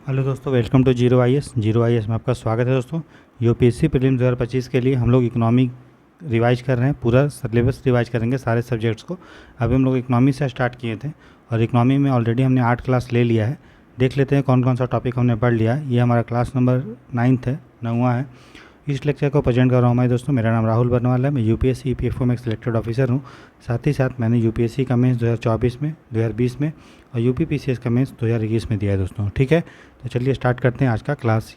Hello दोस्तों, welcome to zero I S में आपका स्वागत है दोस्तों। यूपीएससी प्रीलिम्स 2025 के लिए हम लोग इकोनॉमी रिवाइज कर रहे हैं। पूरा सिलेबस रिवाइज करेंगे सारे सब्जेक्ट्स को। अभी हम लोग इकोनॉमी से स्टार्ट किए थे और इकोनॉमी में ऑलरेडी हमने 8 क्लास ले लिया है। देख लेते हैं कौन कौन सा टॉपिक हमने पढ़ लिया है। ये हमारा क्लास नंबर 9 है, 9वां है। इस लेक्चर को प्रेजेंट कर रहा हूँ मैं दोस्तों। मेरा नाम राहुल बरनवाल है। मैं यूपीएससी ईपीएफओ में सिलेक्टेड ऑफिसर हूँ। साथ ही साथ मैंने यूपीएससी का मेंस 2024 में, 2020 में और यूपी पीसीएस का मेंस 2021 में दिया है दोस्तों। ठीक है, तो चलिए स्टार्ट करते हैं आज का क्लास।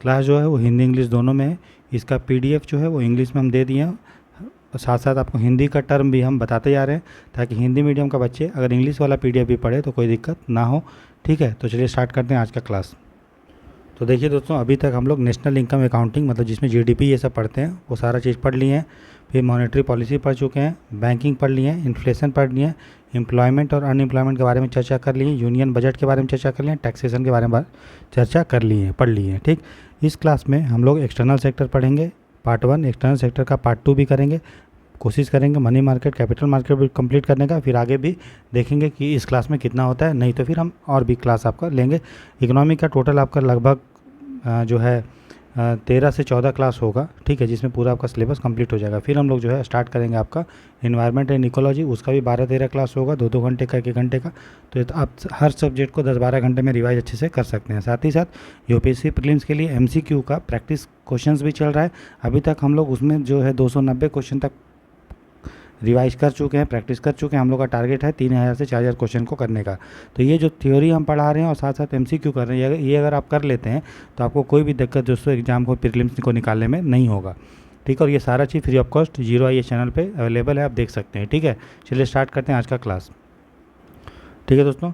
क्लास जो है वो हिंदी इंग्लिश दोनों में है। इसका पीडीएफ जो है वो इंग्लिश में हम दे दिए हैं और साथ साथ आपको हिंदी का टर्म भी हम बताते जा रहे हैं, ताकि हिंदी मीडियम का बच्चे अगर इंग्लिश वाला पीडीएफ भी पढ़े तो कोई दिक्कत ना हो। ठीक है, तो चलिए स्टार्ट करते हैं आज का क्लास। तो देखिए दोस्तों, अभी तक हम लोग नेशनल इनकम अकाउंटिंग मतलब जिसमें जीडीपी ये सब पढ़ते हैं वो सारा चीज़ पढ़ लिए हैं। फिर मॉनेटरी पॉलिसी पढ़ चुके हैं, बैंकिंग पढ़ लिए हैं, इन्फ्लेशन पढ़ लिए हैं, एम्प्लॉयमेंट और अनएम्प्लॉयमेंट के बारे में चर्चा कर लिए, यूनियन बजट के बारे में चर्चा कर लिए, टैक्सेशन के बारे में चर्चा कर लिए, पढ़ लिए हैं। ठीक, इस क्लास में हम लोग एक्सटर्नल सेक्टर पढ़ेंगे, पार्ट 1। एक्सटर्नल सेक्टर का पार्ट 2 भी करेंगे। कोशिश करेंगे मनी मार्केट, कैपिटल मार्केट भी कंप्लीट करने का। फिर आगे भी देखेंगे कि इस क्लास में कितना होता है, नहीं तो फिर हम और भी क्लास आपका लेंगे। इकोनॉमी का टोटल आपका लगभग जो है 13 से 14 क्लास होगा। ठीक है, जिसमें पूरा आपका सिलेबस कंप्लीट हो जाएगा। फिर हम लोग जो है स्टार्ट करेंगे आपका इन्वायरमेंट एंड इकोलॉजी। उसका भी 12-13 क्लास होगा, 2-2 घंटे का, 1-1 घंटे का। तो आप हर सब्जेक्ट को 10-12 घंटे में रिवाइज अच्छे से कर सकते हैं। साथ ही साथ यूपीएससी प्रीलिम्स के लिए एमसीक्यू का प्रैक्टिस क्वेश्चंस भी चल रहा है। अभी तक हम लोग उसमें जो है 290 क्वेश्चन तक रिवाइज कर चुके हैं, प्रैक्टिस कर चुके हैं। हम लोग का टारगेट है 3000 से 4000 क्वेश्चन को करने का। तो ये जो थ्योरी हम पढ़ा रहे हैं और साथ साथ एमसीक्यू कर रहे हैं, ये अगर आप कर लेते हैं तो आपको कोई भी दिक्कत दोस्तों एग्जाम को, प्रीलिम्स को निकालने में नहीं होगा। ठीक है, और ये सारा चीज़ free of cost zero I channel पे अवेलेबल है, आप देख सकते हैं। ठीक है, चलिए स्टार्ट करते हैं आज का क्लास। ठीक है दोस्तों,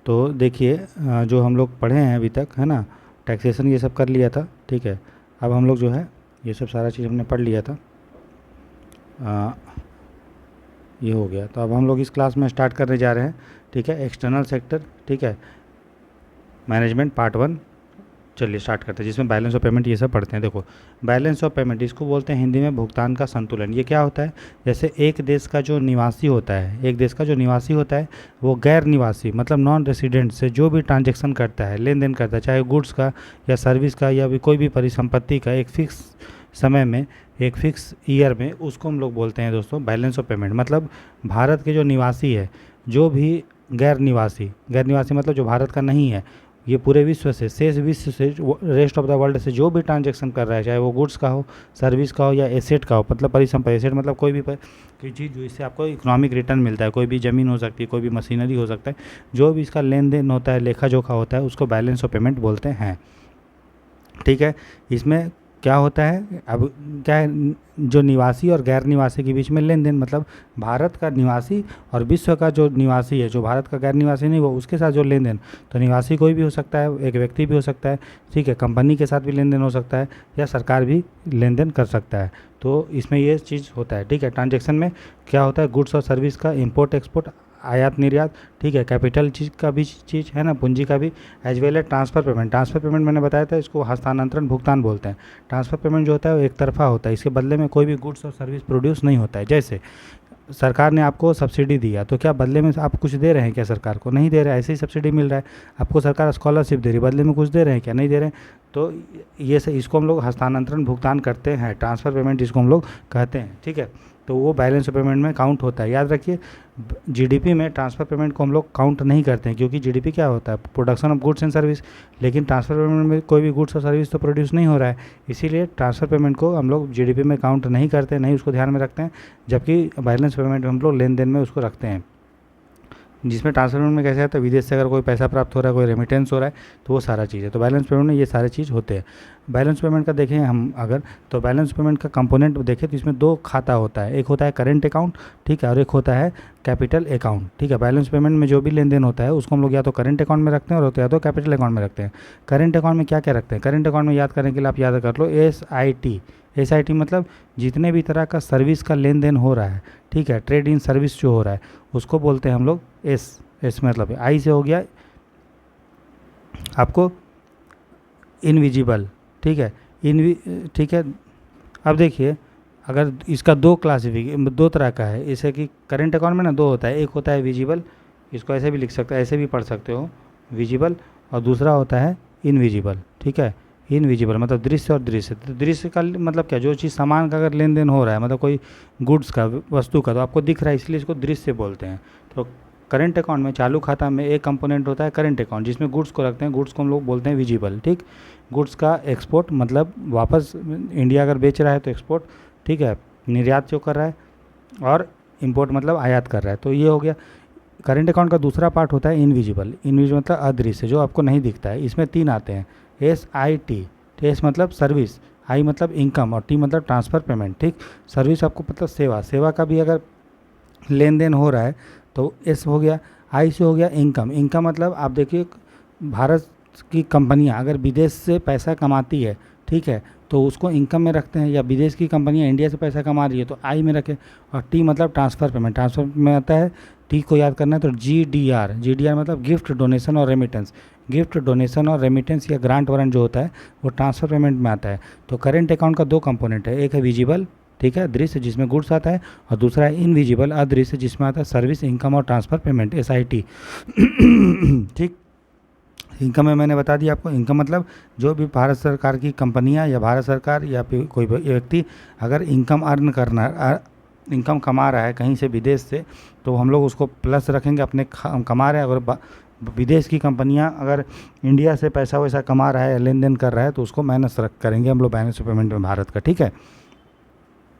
तो देखिए जो हम लोग पढ़े हैं अभी तक, है ना, टैक्सेशन ये सब कर लिया था। ठीक है, अब हम लोग जो है ये सब सारा चीज़ हमने पढ़ लिया था, ये हो गया। तो अब हम लोग इस क्लास में स्टार्ट करने जा रहे हैं। ठीक है, एक्सटर्नल सेक्टर, ठीक है, मैनेजमेंट पार्ट 1। चलिए स्टार्ट करते हैं, जिसमें बैलेंस ऑफ पेमेंट ये सब पढ़ते हैं। देखो, बैलेंस ऑफ पेमेंट इसको बोलते हैं हिंदी में भुगतान का संतुलन। ये क्या होता है? जैसे एक देश का जो निवासी होता है, एक देश का जो निवासी होता है वो गैर निवासी मतलब नॉन रेसिडेंट से जो भी ट्रांजेक्शन करता है, लेन देन करता है, चाहे गुड्स का या सर्विस का या भी कोई भी परिसंपत्ति का, एक फिक्स समय में, एक फिक्स ईयर में, उसको हम लोग बोलते हैं दोस्तों बैलेंस ऑफ पेमेंट। मतलब भारत के जो निवासी है, जो भी गैर निवासी मतलब जो भारत का नहीं है, ये पूरे विश्व से, शेष विश्व से, रेस्ट ऑफ द वर्ल्ड से जो भी ट्रांजेक्शन कर रहा है, चाहे वो गुड्स का हो, सर्विस का हो या एसेट का हो, मतलब परिसंपत्ति, एसेट मतलब कोई चीज़ जो इससे आपको इकोनॉमिक रिटर्न मिलता है, कोई भी ज़मीन हो सकती है, कोई भी मशीनरी हो सकता है, जो भी इसका लेन देन होता है, लेखा जोखा होता है, उसको बैलेंस ऑफ पेमेंट बोलते हैं। ठीक है, इसमें क्या होता है, अब क्या है, जो निवासी और गैर निवासी के बीच में लेन देन, मतलब भारत का निवासी और विश्व का जो निवासी है, जो भारत का गैर निवासी नहीं, वो उसके साथ जो लेन देन, तो निवासी कोई भी हो सकता है, एक व्यक्ति भी हो सकता है। ठीक है, कंपनी के साथ भी लेन देन हो सकता है या सरकार भी लेन देन कर सकता है। तो इसमें ये चीज़ होता है। ठीक है, ट्रांजेक्शन में क्या होता है, गुड्स और सर्विस का इम्पोर्ट एक्सपोर्ट, आयात निर्यात, ठीक है, कैपिटल चीज़ का भी चीज़ है ना, पूंजी का भी, as well as transfer payment. Transfer payment मैंने बताया था, इसको हस्तांतरण भुगतान बोलते हैं। ट्रांसफ़र पेमेंट जो होता है वो एक तरफा होता है, इसके बदले में कोई भी गुड्स और सर्विस प्रोड्यूस नहीं होता है। जैसे सरकार ने आपको सब्सिडी दिया, तो क्या बदले में आप कुछ दे रहे हैं क्या सरकार को? नहीं दे रहे हैं, ऐसे ही सब्सिडी मिल रहा है। आपको सरकार स्कॉलरशिप दे रही है, बदले में कुछ दे रहे हैं क्या? नहीं दे रहे हैं। तो ये इसको हम लोग हस्तांतरण भुगतान करते हैं, ट्रांसफ़र पेमेंट जिसको हम लोग कहते हैं। ठीक है, तो वो बैलेंस ऑफ पेमेंट में काउंट होता है। याद रखिए, जीडीपी में ट्रांसफ़र पेमेंट को हम लोग काउंट नहीं करते हैं, क्योंकि जीडीपी क्या होता है, production of goods and service. लेकिन ट्रांसफ़र पेमेंट में कोई भी गुड्स और सर्विस तो प्रोड्यूस नहीं हो रहा है, इसीलिए ट्रांसफ़र पेमेंट को हम लोग जीडीपी में काउंट नहीं करते, नहीं उसको ध्यान में रखते हैं। जबकि बैलेंस पेमेंट हम लोग लेन देन में उसको रखते हैं, जिसमें ट्रांसफर पेमेंट में कैसे आता है, विदेश से अगर कोई पैसा प्राप्त हो रहा है, कोई रेमिटेंस हो रहा है, तो वो सारा चीज़ है। तो बैलेंस पेमेंट में ये सारे चीज़ होते हैं। बैलेंस पेमेंट का देखें हम अगर, तो बैलेंस पेमेंट का कंपोनेंट देखें तो इसमें 2 खाता होता है, एक होता है करेंट अकाउंट, ठीक है, और एक होता है कैपिटल अकाउंट। ठीक है, बैलेंस पेमेंट में जो भी लेन देन होता है उसको हम लोग या तो करेंट अकाउंट में रखते हैं और या तो कैपिटल अकाउंट में रखते हैं। करेंट अकाउंट में क्या क्या रखते हैं? करेंट अकाउंट में याद करने के लिए आप याद कर लो SIT। SIT मतलब जितने भी तरह का सर्विस का लेन देन हो रहा है, ठीक है, ट्रेड इन सर्विस जो हो रहा है, उसको बोलते हैं हम लोग एस मतलब आई से हो गया आपको इनविजिबल। ठीक है, ठीक है। अब देखिए, अगर इसका 2 तरह का है, जैसे कि करेंट अकाउंट में ना 2 होता है, एक होता है विजिबल, इसको ऐसे भी लिख सकते हो, ऐसे भी पढ़ सकते हो विजिबल, और दूसरा होता है इनविजिबल, ठीक है। इनविजिबल मतलब दृश्य और दृश्य, तो दृश्य का मतलब क्या, जो चीज़ सामान का अगर लेन देन हो रहा है, मतलब कोई गुड्स का, वस्तु का, तो आपको दिख रहा है, इसलिए इसको दृश्य बोलते हैं। तो करंट अकाउंट में, चालू खाता में एक कंपोनेंट होता है करंट अकाउंट, जिसमें गुड्स को रखते हैं, गुड्स को हम लोग बोलते हैं विजिबल, ठीक। गुड्स का एक्सपोर्ट मतलब वापस इंडिया अगर बेच रहा है तो एक्सपोर्ट, ठीक है, निर्यात जो कर रहा है, और इंपोर्ट मतलब आयात कर रहा है, तो ये हो गया। करंट अकाउंट का दूसरा पार्ट होता है इनविजिबल, इनविजिबल मतलब अदृश्य, जो आपको नहीं दिखता है। इसमें 3 आते हैं, SIT, एस मतलब सर्विस, आई मतलब इनकम, और टी मतलब ट्रांसफ़र पेमेंट, ठीक। सर्विस आपको मतलब सेवा, सेवा का भी अगर लेन देन हो रहा है तो एस हो गया। आई से हो गया इनकम, इनकम मतलब आप देखिए भारत की कंपनियां अगर विदेश से पैसा कमाती है, ठीक है, तो उसको इनकम में रखते हैं, या विदेश की कंपनियां इंडिया से पैसा कमा रही है तो आई में रखें। और टी मतलब ट्रांसफ़र पेमेंट, ट्रांसफ़र में आता है, टी को याद करना है तो GDR, GDR मतलब गिफ्ट डोनेशन और रेमिटेंस, गिफ्ट डोनेशन और रेमिटेंस या ग्रांट वारंट जो होता है वो ट्रांसफ़र पेमेंट में आता है। तो करेंट अकाउंट का 2 कंपोनेंट है, एक है विजिबल, ठीक है, दृश्य जिसमें गुड्स आता है, और दूसरा है इनविजिबल अदृश्य जिसमें आता है सर्विस, इनकम और ट्रांसफ़र पेमेंट, SIT, ठीक। इनकम में मैंने बता दिया आपको, इनकम मतलब जो भी भारत सरकार की कंपनियां या भारत सरकार या फिर कोई व्यक्ति अगर इनकम कमा रहा है कहीं से विदेश से, तो हम लोग उसको प्लस रखेंगे अपने कमा रहे हैं। अगर विदेश की कंपनियां अगर इंडिया से पैसा वैसा कमा रहा है, लेन देन कर रहा है, तो उसको माइनस करेंगे हम लोग बैलेंस ऑफ पेमेंट में भारत का, ठीक है।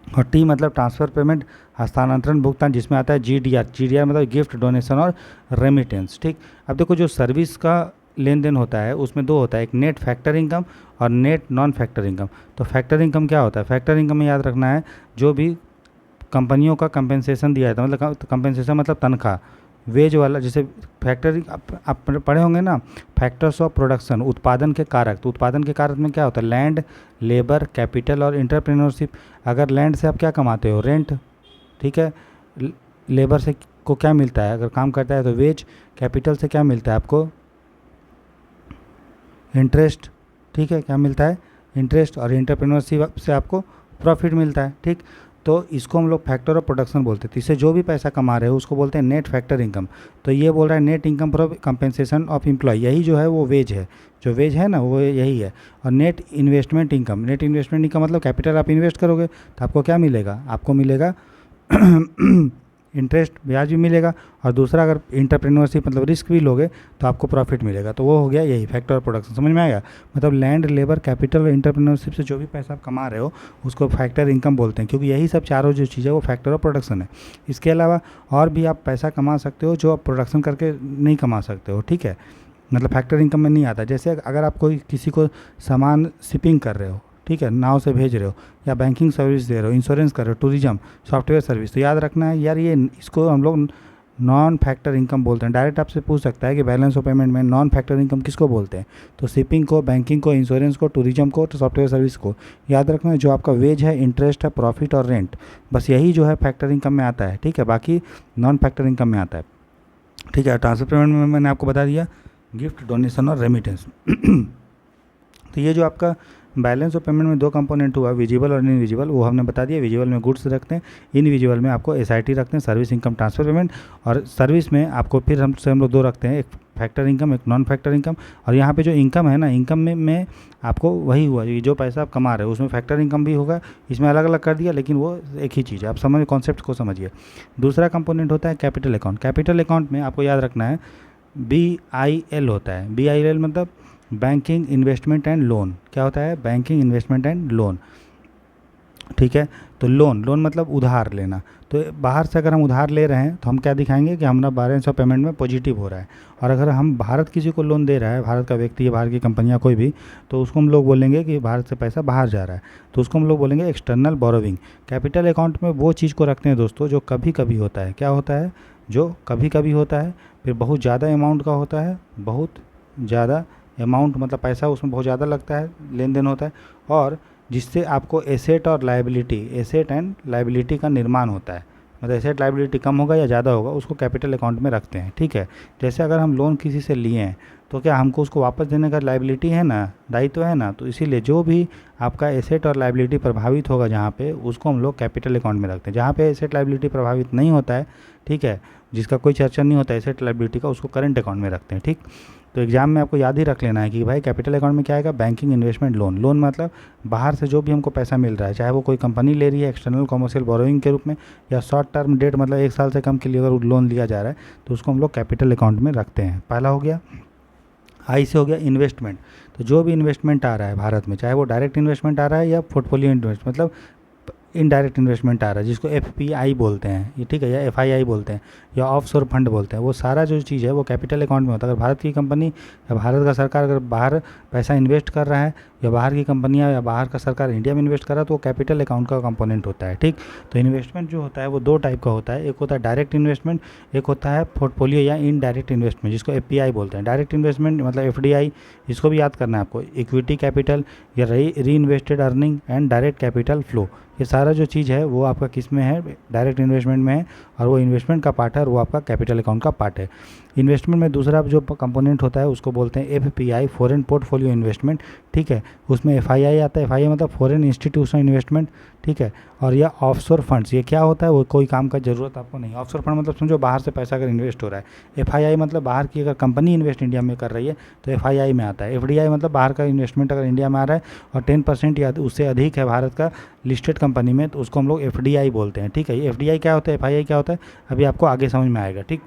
और टी मतलब ट्रांसफ़र पेमेंट, हस्तांतरण भुगतान, जिसमें आता है GDR, GDR मतलब गिफ्ट डोनेशन और रेमिटेंस, ठीक। अब देखो जो सर्विस का लेन देन होता है उसमें 2 होता है, एक नेट फैक्टर इनकम और नेट नॉन फैक्टर इनकम। तो फैक्टर इनकम क्या होता है, फैक्टर इनकम में याद रखना है जो भी कंपनियों का कंपेंसेशन दिया जाता है, मतलब कंपेंसेशन मतलब तनख्वाह, वेज वाला, जैसे फैक्टरी आप पढ़े होंगे ना, फैक्टर्स ऑफ प्रोडक्शन, उत्पादन के कारक। तो उत्पादन के कारक में क्या होता है, लैंड, लेबर, कैपिटल और इंटरप्रेन्योरशिप। अगर लैंड से आप क्या कमाते हो, रेंट, ठीक है। लेबर से को क्या मिलता है, अगर काम करता है तो वेज। कैपिटल से क्या मिलता है आपको, इंटरेस्ट, ठीक है, क्या मिलता है, इंटरेस्ट। और इंटरप्रेन्योरशिप से आपको प्रॉफिट मिलता है, ठीक। तो इसको हम लोग फैक्टर ऑफ प्रोडक्शन बोलते हैं। तो इससे जो भी पैसा कमा रहे हो उसको बोलते हैं नेट फैक्टर इनकम। तो ये बोल रहा है net income for compensation of employ, यही जो है वो वेज है, जो वेज है ना वो यही है। और net investment income, net investment income मतलब कैपिटल आप इन्वेस्ट करोगे तो आपको क्या मिलेगा, आपको मिलेगा इंटरेस्ट, ब्याज भी मिलेगा। और दूसरा अगर इंटरप्रेन्योरशिप मतलब रिस्क भी लोगे तो आपको प्रॉफिट मिलेगा। तो वो हो गया यही फैक्टर ऑफ प्रोडक्शन, समझ में आएगा। मतलब लैंड, लेबर, कैपिटल और इंटरप्रेन्योरशिप से जो भी पैसा आप कमा रहे हो उसको फैक्टर इनकम बोलते हैं, क्योंकि यही सब चारों जो चीज़ है वो फैक्टर ऑफ प्रोडक्शन है। इसके अलावा और भी आप पैसा कमा सकते हो जो आप प्रोडक्शन करके नहीं कमा सकते हो, ठीक है, मतलब फैक्टर इनकम में नहीं आता। जैसे अगर आप कोई किसी को सामान शिपिंग कर रहे हो, ठीक है, नाव से भेज रहे हो, या बैंकिंग सर्विस दे रहे हो, इंश्योरेंस कर रहे हो, टूरिज्म, सॉफ्टवेयर सर्विस, तो याद रखना है यार ये इसको हम लोग नॉन फैक्टर इनकम बोलते हैं। डायरेक्ट आपसे पूछ सकता है कि बैलेंस ऑफ पेमेंट में नॉन फैक्टर इनकम किसको बोलते हैं, तो शिपिंग को, बैंकिंग को, इंश्योरेंस को, टूरिज्म को, तो सॉफ्टवेयर सर्विस को। याद रखना है जो आपका वेज है, इंटरेस्ट है, प्रॉफिट और रेंट, बस यही जो है फैक्टर इनकम में आता है, ठीक है, बाकी नॉन फैक्टर इनकम में आता है, ठीक है। ट्रांसफर पेमेंट में मैंने आपको बता दिया गिफ्ट, डोनेशन और रेमिटेंस। तो ये जो आपका बैलेंस ऑफ पेमेंट में 2 कंपोनेंट हुआ, विजिबल और इनविजिबल, वो हमने बता दिया। विजिबल में गुड्स रखते हैं, इनविजिबल में आपको SIT रखते हैं, सर्विस इनकम ट्रांसफर पेमेंट। और सर्विस में आपको फिर हम लोग 2 रखते हैं, एक फैक्टर इनकम, एक नॉन फैक्टर इनकम। और यहाँ पे जो इनकम है ना, इनकम में आपको वही हुआ जो पैसा आप कमा रहे हो उसमें फैक्टर इनकम भी होगा, इसमें अलग अलग कर दिया लेकिन वो एक ही चीज़ है, आप समझ कॉन्सेप्ट को समझिए। दूसरा कंपोनेंट होता है कैपिटल अकाउंट। कैपिटल अकाउंट में आपको याद रखना है BIL होता है। BIL मतलब बैंकिंग, इन्वेस्टमेंट एंड लोन। क्या होता है, बैंकिंग, इन्वेस्टमेंट एंड लोन, ठीक है। तो लोन मतलब उधार लेना। तो बाहर से अगर हम उधार ले रहे हैं तो हम क्या दिखाएंगे कि हमारा बैलेंस ऑफ पेमेंट में पॉजिटिव हो रहा है। और अगर हम भारत किसी को लोन दे रहा है, भारत का व्यक्ति या बाहर की कंपनियां कोई भी, तो उसको हम लोग बोलेंगे कि भारत से पैसा बाहर जा रहा है, तो उसको हम लोग बोलेंगे एक्सटर्नल बोरोविंग। कैपिटल अकाउंट में वो चीज़ को रखते हैं दोस्तों जो कभी कभी होता है। क्या होता है, जो कभी कभी होता है, फिर बहुत ज़्यादा अमाउंट का होता है, बहुत ज़्यादा अमाउंट मतलब पैसा उसमें बहुत ज़्यादा लगता है, लेन देन होता है, और जिससे आपको एसेट और लायबिलिटी, एसेट एंड लायबिलिटी का निर्माण होता है। मतलब एसेट लायबिलिटी कम होगा या ज़्यादा होगा उसको कैपिटल अकाउंट में रखते हैं, ठीक है। जैसे अगर हम लोन किसी से लिए हैं तो क्या हमको उसको वापस देने का लायबिलिटी है ना, दायित्व है ना, तो इसीलिए जो भी आपका एसेट और लायबिलिटी प्रभावित होगा जहाँ पे, उसको हम लोग कैपिटल अकाउंट में रखते हैं। जहाँ पे एसेट लायबिलिटी प्रभावित नहीं होता है, ठीक है, जिसका कोई चर्चा नहीं होता है एसेट लायबिलिटी का, उसको करंट अकाउंट में रखते हैं, ठीक। तो एग्जाम में आपको याद ही रख लेना है कि भाई कैपिटल अकाउंट में क्या आएगा, बैंकिंग इन्वेस्टमेंट लोन। लोन मतलब बाहर से जो भी हमको पैसा मिल रहा है, चाहे वो कोई कंपनी ले रही है एक्सटर्नल कॉमर्शियल बोरोइंग के रूप में, या शॉर्ट टर्म डेट मतलब 1 साल से कम के लिए अगर लोन लिया जा रहा है तो उसको हम लोग कैपिटल अकाउंट में रखते हैं। पहला हो गया। आई से हो गया इन्वेस्टमेंट। तो जो भी इन्वेस्टमेंट आ रहा है भारत में, चाहे वो डायरेक्ट इन्वेस्टमेंट आ रहा है या पोर्टफोलियो इन्वेस्ट मतलब इनडायरेक्ट इन्वेस्टमेंट आ रहा है, जिसको एफपीआई बोलते हैं ये, ठीक है, या एफआईआई बोलते हैं, या ऑफशोर फंड बोलते हैं, वो सारा जो चीज़ है वो कैपिटल अकाउंट में होता है। अगर भारत की कंपनी या भारत का सरकार अगर बाहर पैसा इन्वेस्ट कर रहा है, या बाहर की कंपनियां या बाहर का सरकार इंडिया में इन्वेस्ट कर रहा है, तो वो कैपिटल अकाउंट का कंपोनेंट होता है, ठीक। तो इन्वेस्टमेंट जो होता है वो 2 टाइप का होता है, एक होता है डायरेक्ट इन्वेस्टमेंट, एक होता है पोर्टफोलियो या इनडायरेक्ट इन्वेस्टमेंट, जिसको एफपीआई बोलते हैं। डायरेक्ट इन्वेस्टमेंट मतलब एफडीआई, इसको भी याद करना है आपको, इक्विटी कैपिटल या री invested earning and direct capital flow, ये सारा जो चीज़ है वो आपका किस में है, डायरेक्ट इन्वेस्टमेंट में है, और वो इन्वेस्टमेंट का पार्ट है और वो आपका कैपिटल अकाउंट का पार्ट है। इन्वेस्टमेंट में दूसरा जो कंपोनेंट होता है उसको बोलते हैं एफपीआई, फॉरेन पोर्टफोलियो इन्वेस्टमेंट, ठीक है। उसमें एफआईआई आता है, एफआईआई मतलब फॉरेन इंस्टीट्यूशनल इन्वेस्टमेंट, ठीक है। और यह ऑफशोर फंड्स, ये क्या होता है, वो कोई काम का ज़रूरत आपको नहीं। ऑफशोर फंड मतलब समझो बाहर से पैसा अगर इन्वेस्ट हो रहा है। एफआईआई मतलब बाहर की अगर कंपनी इन्वेस्ट इंडिया में कर रही है तो एफआईआई में आता है। एफडीआई मतलब बाहर का इन्वेस्टमेंट अगर इंडिया में आ रहा है और 10% या उससे अधिक है भारत का लिस्टेड कंपनी में, तो उसको हम लोग एफडीआई बोलते हैं, ठीक है। ये एफडीआई क्या होता है, एफआईआई क्या होता है, अभी आपको आगे समझ में आएगा, ठीक।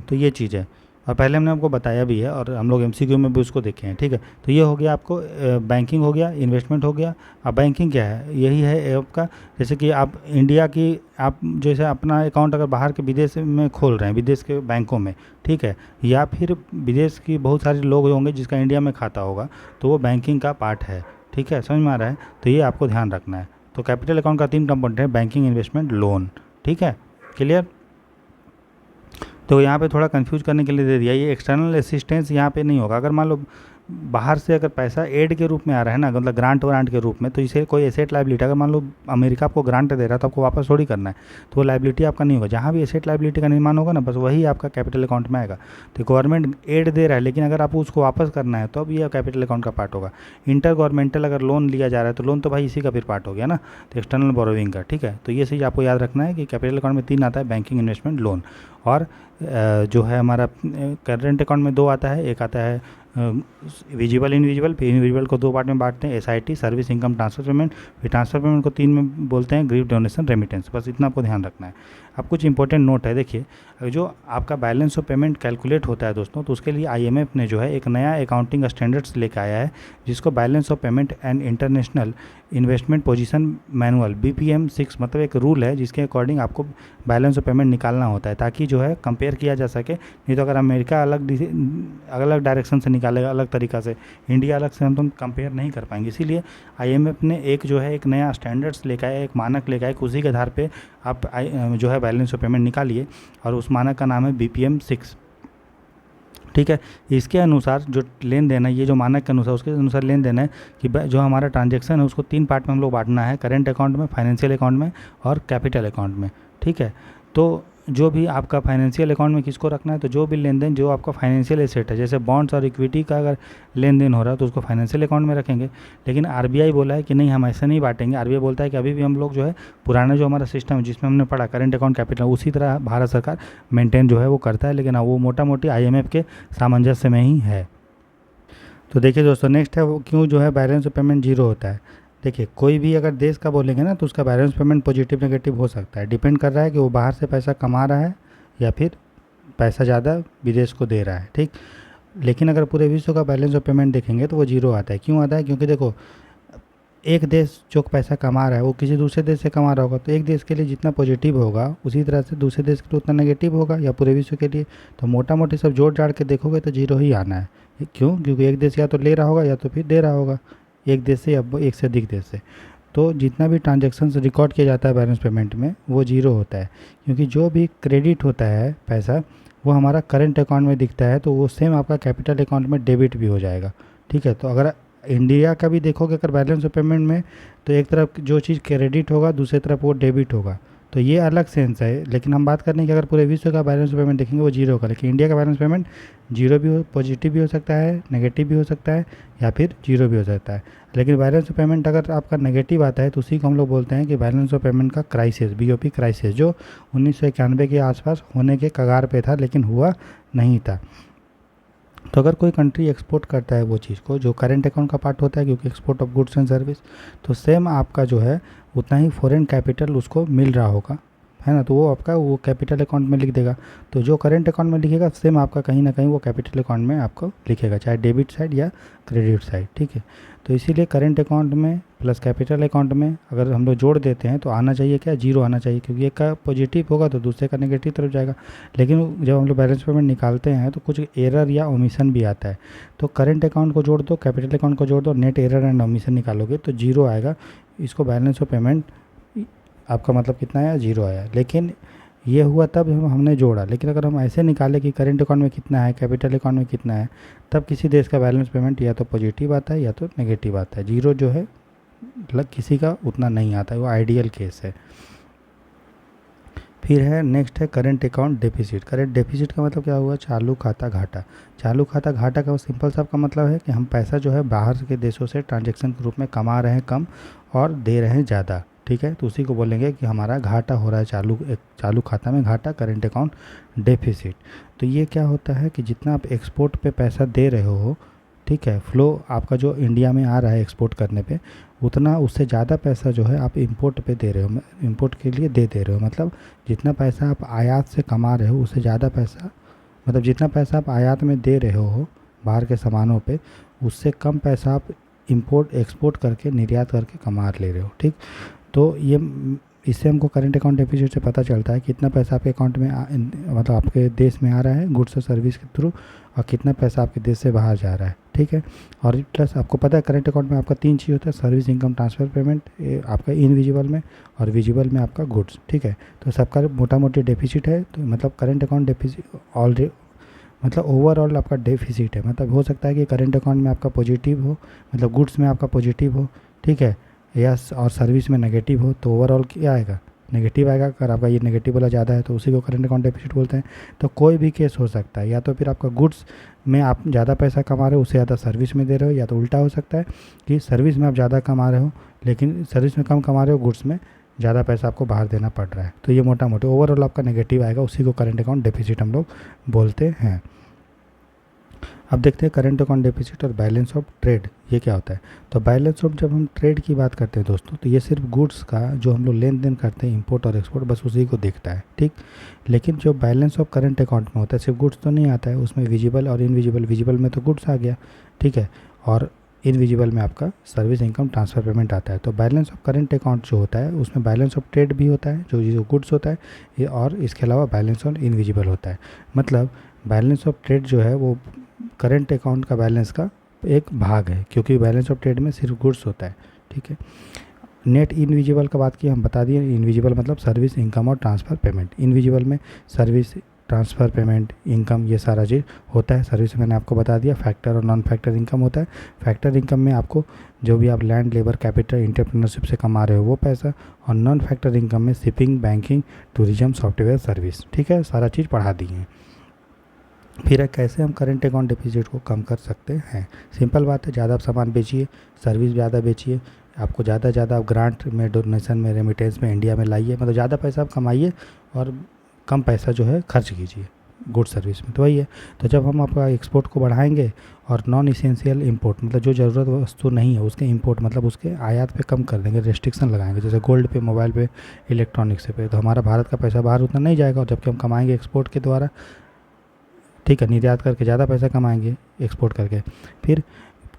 तो ये चीज़ है, और पहले हमने आपको बताया भी है और हम लोग एमसीक्यू में भी उसको देखे हैं, ठीक है। तो ये हो गया आपको बैंकिंग हो गया, इन्वेस्टमेंट हो गया। अब बैंकिंग क्या है, यही है आपका, जैसे कि आप इंडिया की आप जैसे अपना अकाउंट अगर बाहर के विदेश में खोल रहे हैं, विदेश के बैंकों में, ठीक है, या फिर विदेश की बहुत सारे लोग होंगे जिसका इंडिया में खाता होगा, तो वो बैंकिंग का पार्ट है, ठीक है, समझ में आ रहा है। तो ये आपको ध्यान रखना है। तो कैपिटल अकाउंट का 3 कंपोनेंट है, बैंकिंग, इन्वेस्टमेंट, लोन, ठीक है, क्लियर। तो यहाँ पे थोड़ा कंफ्यूज करने के लिए दे दिया, ये एक्सटर्नल असिस्टेंस यहाँ पे नहीं होगा। अगर मान लो बाहर से अगर पैसा एड के रूप में आ रहा है ना, मतलब ग्रांट वारंट के रूप में, तो इसे कोई एसेट लाइबिलिटी, अगर मान लो अमेरिका आपको ग्रांट दे रहा है तो आपको वापस थोड़ी करना है, तो वो लाइबिलिटी आपका नहीं होगा। जहाँ भी एसेट लाइबिलिटी का निर्माण होगा ना, बस वही आपका कैपिटल अकाउंट में आएगा। तो गवर्नमेंट एड दे रहा है, लेकिन अगर आपको उसको वापस करना है तो अब ये कैपिटल अकाउंट का पार्ट होगा। इंटर गवर्नमेंटल अगर लोन लिया जा रहा है तो लोन तो भाई इसी का फिर पार्ट हो गया ना, तो एक्सटर्नल बोरोइंग का, ठीक है। तो ये चीज़ आपको याद रखना है कि कैपिटल अकाउंट में 3 आता है, बैंकिंग, इन्वेस्टमेंट, लोन। और जो है हमारा करेंट अकाउंट में 2 आता है, एक आता है विजिबल इनविजिबल, फिर इनविजिबल को 2 पार्ट में बांटते हैं, SIT service income transfer payment, फिर ट्रांसफर पेमेंट को 3 में बोलते हैं, गिफ्ट डोनेशन रेमिटेंस। बस इतना आपको ध्यान रखना है। अब कुछ इंपॉर्टेंट नोट है, देखिए जो आपका बैलेंस ऑफ पेमेंट कैलकुलेट होता है दोस्तों, तो उसके लिए आईएमएफ ने जो है एक नया अकाउंटिंग स्टैंडर्ड्स लेकर आया है, जिसको balance of payment and international investment position manual BPM 6 मतलब एक रूल है जिसके अकॉर्डिंग आपको बैलेंस ऑफ पेमेंट निकालना होता है, ताकि जो है कंपेयर किया जा सके। नहीं तो अगर अमेरिका अलग अलग डायरेक्शन से निकालेगा, अलग तरीका से, इंडिया अलग से, हम तो कंपेयर नहीं कर पाएंगे। इसीलिए आईएमएफ ने एक जो है एक नया स्टैंडर्ड्स लेकर आया, एक मानक लेकर आया, उसी के आधार पे आप जो है बैलेंस ऑफ पेमेंट निकालिए, और उस मानक का नाम है BPM 6, ठीक है। इसके अनुसार जो लेन देन है, ये जो मानक के अनुसार, उसके अनुसार लेन देन है कि जो हमारा ट्रांजैक्शन है उसको 3 पार्ट में हम लोग बांटना है, करेंट अकाउंट में, फाइनेंशियल अकाउंट में और कैपिटल अकाउंट में, ठीक है। तो जो भी आपका फाइनेंशियल अकाउंट में किसको रखना है, तो जो भी लेन देन जो आपका फाइनेंशियल एसेट है, जैसे बॉन्ड्स और इक्विटी का अगर लेन देन हो रहा है तो उसको फाइनेंशियल अकाउंट में रखेंगे। लेकिन आरबीआई बोला है कि नहीं, हम ऐसे नहीं बांटेंगे। आरबीआई बोलता है कि अभी भी हम लोग जो है पुराना जो हमारा सिस्टम है जिसमें हमने पढ़ा करेंट अकाउंट कैपिटल, उसी तरह भारत सरकार मेंटेन जो है वो करता है, लेकिन वो मोटा मोटी आईएमएफ के सामंजस्य में ही है। तो देखिए दोस्तों, नेक्स्ट है वो क्यों जो है बैलेंस ऑफ पेमेंट जीरो होता है। देखिए कोई भी अगर देश का बोलेंगे ना तो उसका बैलेंस पेमेंट पॉजिटिव नेगेटिव हो सकता है, डिपेंड कर रहा है कि वो बाहर से पैसा कमा रहा है या फिर पैसा ज़्यादा विदेश को दे रहा है, ठीक। लेकिन अगर पूरे विश्व का बैलेंस ऑफ पेमेंट देखेंगे तो वो जीरो आता है। क्यों आता है, क्योंकि देखो एक देश जो पैसा कमा रहा है वो किसी दूसरे देश से कमा रहा होगा, तो एक देश के लिए जितना पॉजिटिव होगा उसी तरह से दूसरे देश के लिए उतना नेगेटिव होगा, या पूरे विश्व के लिए। तो मोटा मोटी सब जोड़ जाड़ के देखोगे तो जीरो ही आना है। क्यों, क्योंकि एक देश या तो ले रहा होगा या तो फिर दे रहा होगा, एक देश से या एक से अधिक देश से। तो जितना भी ट्रांजैक्शन रिकॉर्ड किया जाता है बैलेंस पेमेंट में वो जीरो होता है, क्योंकि जो भी क्रेडिट होता है पैसा वो हमारा करंट अकाउंट में दिखता है, तो वो सेम आपका कैपिटल अकाउंट में डेबिट भी हो जाएगा, ठीक है। तो अगर इंडिया का भी देखोगे अगर बैलेंस ऑफ पेमेंट में, तो एक तरफ जो चीज़ क्रेडिट होगा दूसरी तरफ वो डेबिट होगा, तो ये अलग सेंस है, लेकिन हम बात करने की अगर पूरे विश्व का बैलेंस ऑफ पेमेंट देखेंगे वो जीरो का, लेकिन इंडिया का बैलेंस पेमेंट जीरो भी हो, पॉजिटिव भी हो सकता है, नेगेटिव भी हो सकता है, या फिर जीरो भी हो सकता है। लेकिन बैलेंस ऑफ पेमेंट अगर आपका नेगेटिव आता है तो उसी को हम लोग बोलते हैं कि बैलेंस ऑफ पेमेंट का क्राइसिस, बीओपी क्राइसिस, जो 1991 के आसपास होने के कगार पे था लेकिन हुआ नहीं था। तो अगर कोई कंट्री एक्सपोर्ट करता है वो चीज़ को, जो करेंट अकाउंट का पार्ट होता है, क्योंकि export of goods and service, तो सेम आपका जो है उतना ही फॉरेन कैपिटल उसको मिल रहा होगा, है ना। तो वो आपका वो कैपिटल अकाउंट में लिख देगा। तो जो करेंट अकाउंट में लिखेगा सेम आपका कहीं ना कहीं वो कैपिटल अकाउंट में आपको लिखेगा, चाहे डेबिट साइड या क्रेडिट साइड, ठीक है। तो इसीलिए करेंट अकाउंट में प्लस कैपिटल अकाउंट में अगर हम लोग जोड़ देते हैं तो आना चाहिए क्या, जीरो आना चाहिए, क्योंकि एक का पॉजिटिव होगा तो दूसरे का नेगेटिव तरफ जाएगा। लेकिन जब हम लोग बैलेंस पेमेंट निकालते हैं तो कुछ एरर या ओमिशन भी आता है। तो करेंट अकाउंट को जोड़ दो, कैपिटल अकाउंट को जोड़ दो, नेट एरर एंड ओमिशन निकालोगे तो जीरो आएगा। इसको बैलेंस ऑफ पेमेंट आपका मतलब कितना आया, जीरो आया। लेकिन ये हुआ तब हमने जोड़ा, लेकिन अगर हम ऐसे निकालें कि करेंट अकाउंट में कितना है, कैपिटल अकाउंट में कितना है, तब किसी देश का बैलेंस पेमेंट या तो पॉजिटिव आता है या तो नेगेटिव आता है। जीरो जो है मतलब किसी का उतना नहीं आता है, वो आइडियल केस है। फिर है नेक्स्ट है current account deficit. Current deficit का मतलब क्या हुआ, चालू खाता घाटा। चालू खाता घाटा का सिंपल सा आपका मतलब है कि हम पैसा जो है बाहर के देशों से ट्रांजैक्शन के रूप में कमा रहे हैं कम और दे रहे हैं ज़्यादा, ठीक है। तो उसी को बोलेंगे कि हमारा घाटा हो रहा है, चालू खाता में घाटा, करंट अकाउंट डेफिसिट। तो ये क्या होता है कि जितना आप एक्सपोर्ट पे पैसा दे रहे हो, ठीक है, फ्लो आपका जो इंडिया में आ रहा है एक्सपोर्ट करने पे, उतना उससे ज़्यादा पैसा जो है आप इंपोर्ट पे दे रहे हो, इंपोर्ट के लिए दे रहे हो। मतलब जितना पैसा आप आयात से कमा रहे हो उससे ज़्यादा पैसा, मतलब जितना पैसा आप आयात में दे रहे हो बाहर के सामानों पे, उससे कम पैसा आप इंपोर्ट एक्सपोर्ट करके निर्यात करके कमा ले रहे हो, ठीक। तो ये इससे हमको करंट अकाउंट डेफिसिट से पता चलता है कितना पैसा आपके अकाउंट में मतलब आपके देश में आ रहा है गुड्स और सर्विस के थ्रू, और कितना पैसा आपके देश से बाहर जा रहा है, ठीक है। और प्लस आपको पता है करंट अकाउंट में आपका 3 चीज़ होता है, सर्विस, इनकम, ट्रांसफ़र पेमेंट, आपका इनविजिबल में, और विजिबल में आपका गुड्स, ठीक है। तो सबका मोटा मोटी डेफिसिट है। तो मतलब करंट अकाउंट डेफिसिट ऑलरेडी मतलब ओवरऑल आपका डेफिसिट है। मतलब हो सकता है कि करंट अकाउंट में आपका पॉजिटिव हो, मतलब गुड्स में आपका पॉजिटिव हो, ठीक है, या और सर्विस में नेगेटिव हो, तो ओवरऑल क्या आएगा, नेगेटिव आएगा। अगर आपका ये नेगेटिव वाला ज़्यादा है तो उसी को करंट अकाउंट डेफिसिट बोलते हैं। तो कोई भी केस हो सकता है, या तो फिर आपका गुड्स में आप ज़्यादा पैसा कमा रहे हो उससे ज़्यादा सर्विस में दे रहे हो, या तो उल्टा हो सकता है कि सर्विस में आप ज़्यादा कमा रहे हो लेकिन सर्विस में कम कमा रहे हो, गुड्स में ज़्यादा पैसा आपको बाहर देना पड़ रहा है। तो ये मोटा मोटी ओवरऑल आपका नेगेटिव आएगा, उसी को करंट अकाउंट डेफिसिट हम लोग बोलते हैं। अब देखते हैं करंट अकाउंट डेफिसिट और बैलेंस ऑफ ट्रेड, ये क्या होता है। तो बैलेंस ऑफ, जब हम ट्रेड की बात करते हैं दोस्तों, तो ये सिर्फ गुड्स का जो हम लोग लेन देन करते हैं इंपोर्ट और एक्सपोर्ट, बस उसी को देखता है, ठीक। लेकिन जो बैलेंस ऑफ करंट अकाउंट में होता है सिर्फ गुड्स तो नहीं आता है, उसमें विजिबल और इनविजिबल, विजिबल में तो गुड्स आ गया, ठीक है, और इनविजिबल में आपका सर्विस, इनकम, ट्रांसफ़र पेमेंट आता है। तो बैलेंस ऑफ करंट अकाउंट जो होता है उसमें बैलेंस ऑफ ट्रेड भी होता है जो गुड्स होता है ये, और इसके अलावा बैलेंस ऑन इनविजिबल होता है। मतलब बैलेंस ऑफ ट्रेड जो है वो करंट अकाउंट का बैलेंस का एक भाग है, क्योंकि बैलेंस ऑफ ट्रेड में सिर्फ गुड्स होता है, ठीक है। नेट इनविजिबल का बात की हम बता दिए, इनविजिबल मतलब सर्विस, इनकम और ट्रांसफ़र पेमेंट। इनविजिबल में सर्विस, ट्रांसफ़र पेमेंट, इनकम, ये सारा चीज़ होता है। सर्विस मैंने आपको बता दिया, फैक्टर और नॉन फैक्टर इनकम होता है। फैक्टर इनकम में आपको जो भी आप लैंड, लेबर, कैपिटल, एंटरप्रेन्योरशिप से कमा रहे हो वो पैसा, और नॉन फैक्टर इनकम में shipping, banking, tourism, software service, ठीक है, सारा चीज़ पढ़ा दी है। फिर है कैसे हम करंट अकाउंट डेफिसिट को कम कर सकते हैं। सिंपल बात है, ज़्यादा आप सामान बेचिए, सर्विस ज़्यादा बेचिए, आपको ज़्यादा आप ग्रांट में, डोनेशन में, रेमिटेंस में इंडिया में लाइए, मतलब ज़्यादा पैसा आप कमाइए और कम पैसा जो है खर्च कीजिए गुड सर्विस में। तो वही है। तो जब हम आपका एक्सपोर्ट को बढ़ाएंगे और नॉन इसेंशियल इंपोर्ट, मतलब जो ज़रूरत वस्तु नहीं है उसके इंपोर्ट, मतलब उसके आयात पे कम कर देंगे, रेस्ट्रिक्शन लगाएंगे, जैसे गोल्ड पे, मोबाइल पे, इलेक्ट्रॉनिक्स पे, तो हमारा भारत का पैसा बाहर उतना नहीं जाएगा, और जबकि हम कमाएंगे एक्सपोर्ट के द्वारा, ठीक है, निर्यात करके ज़्यादा पैसा कमाएंगे एक्सपोर्ट करके। फिर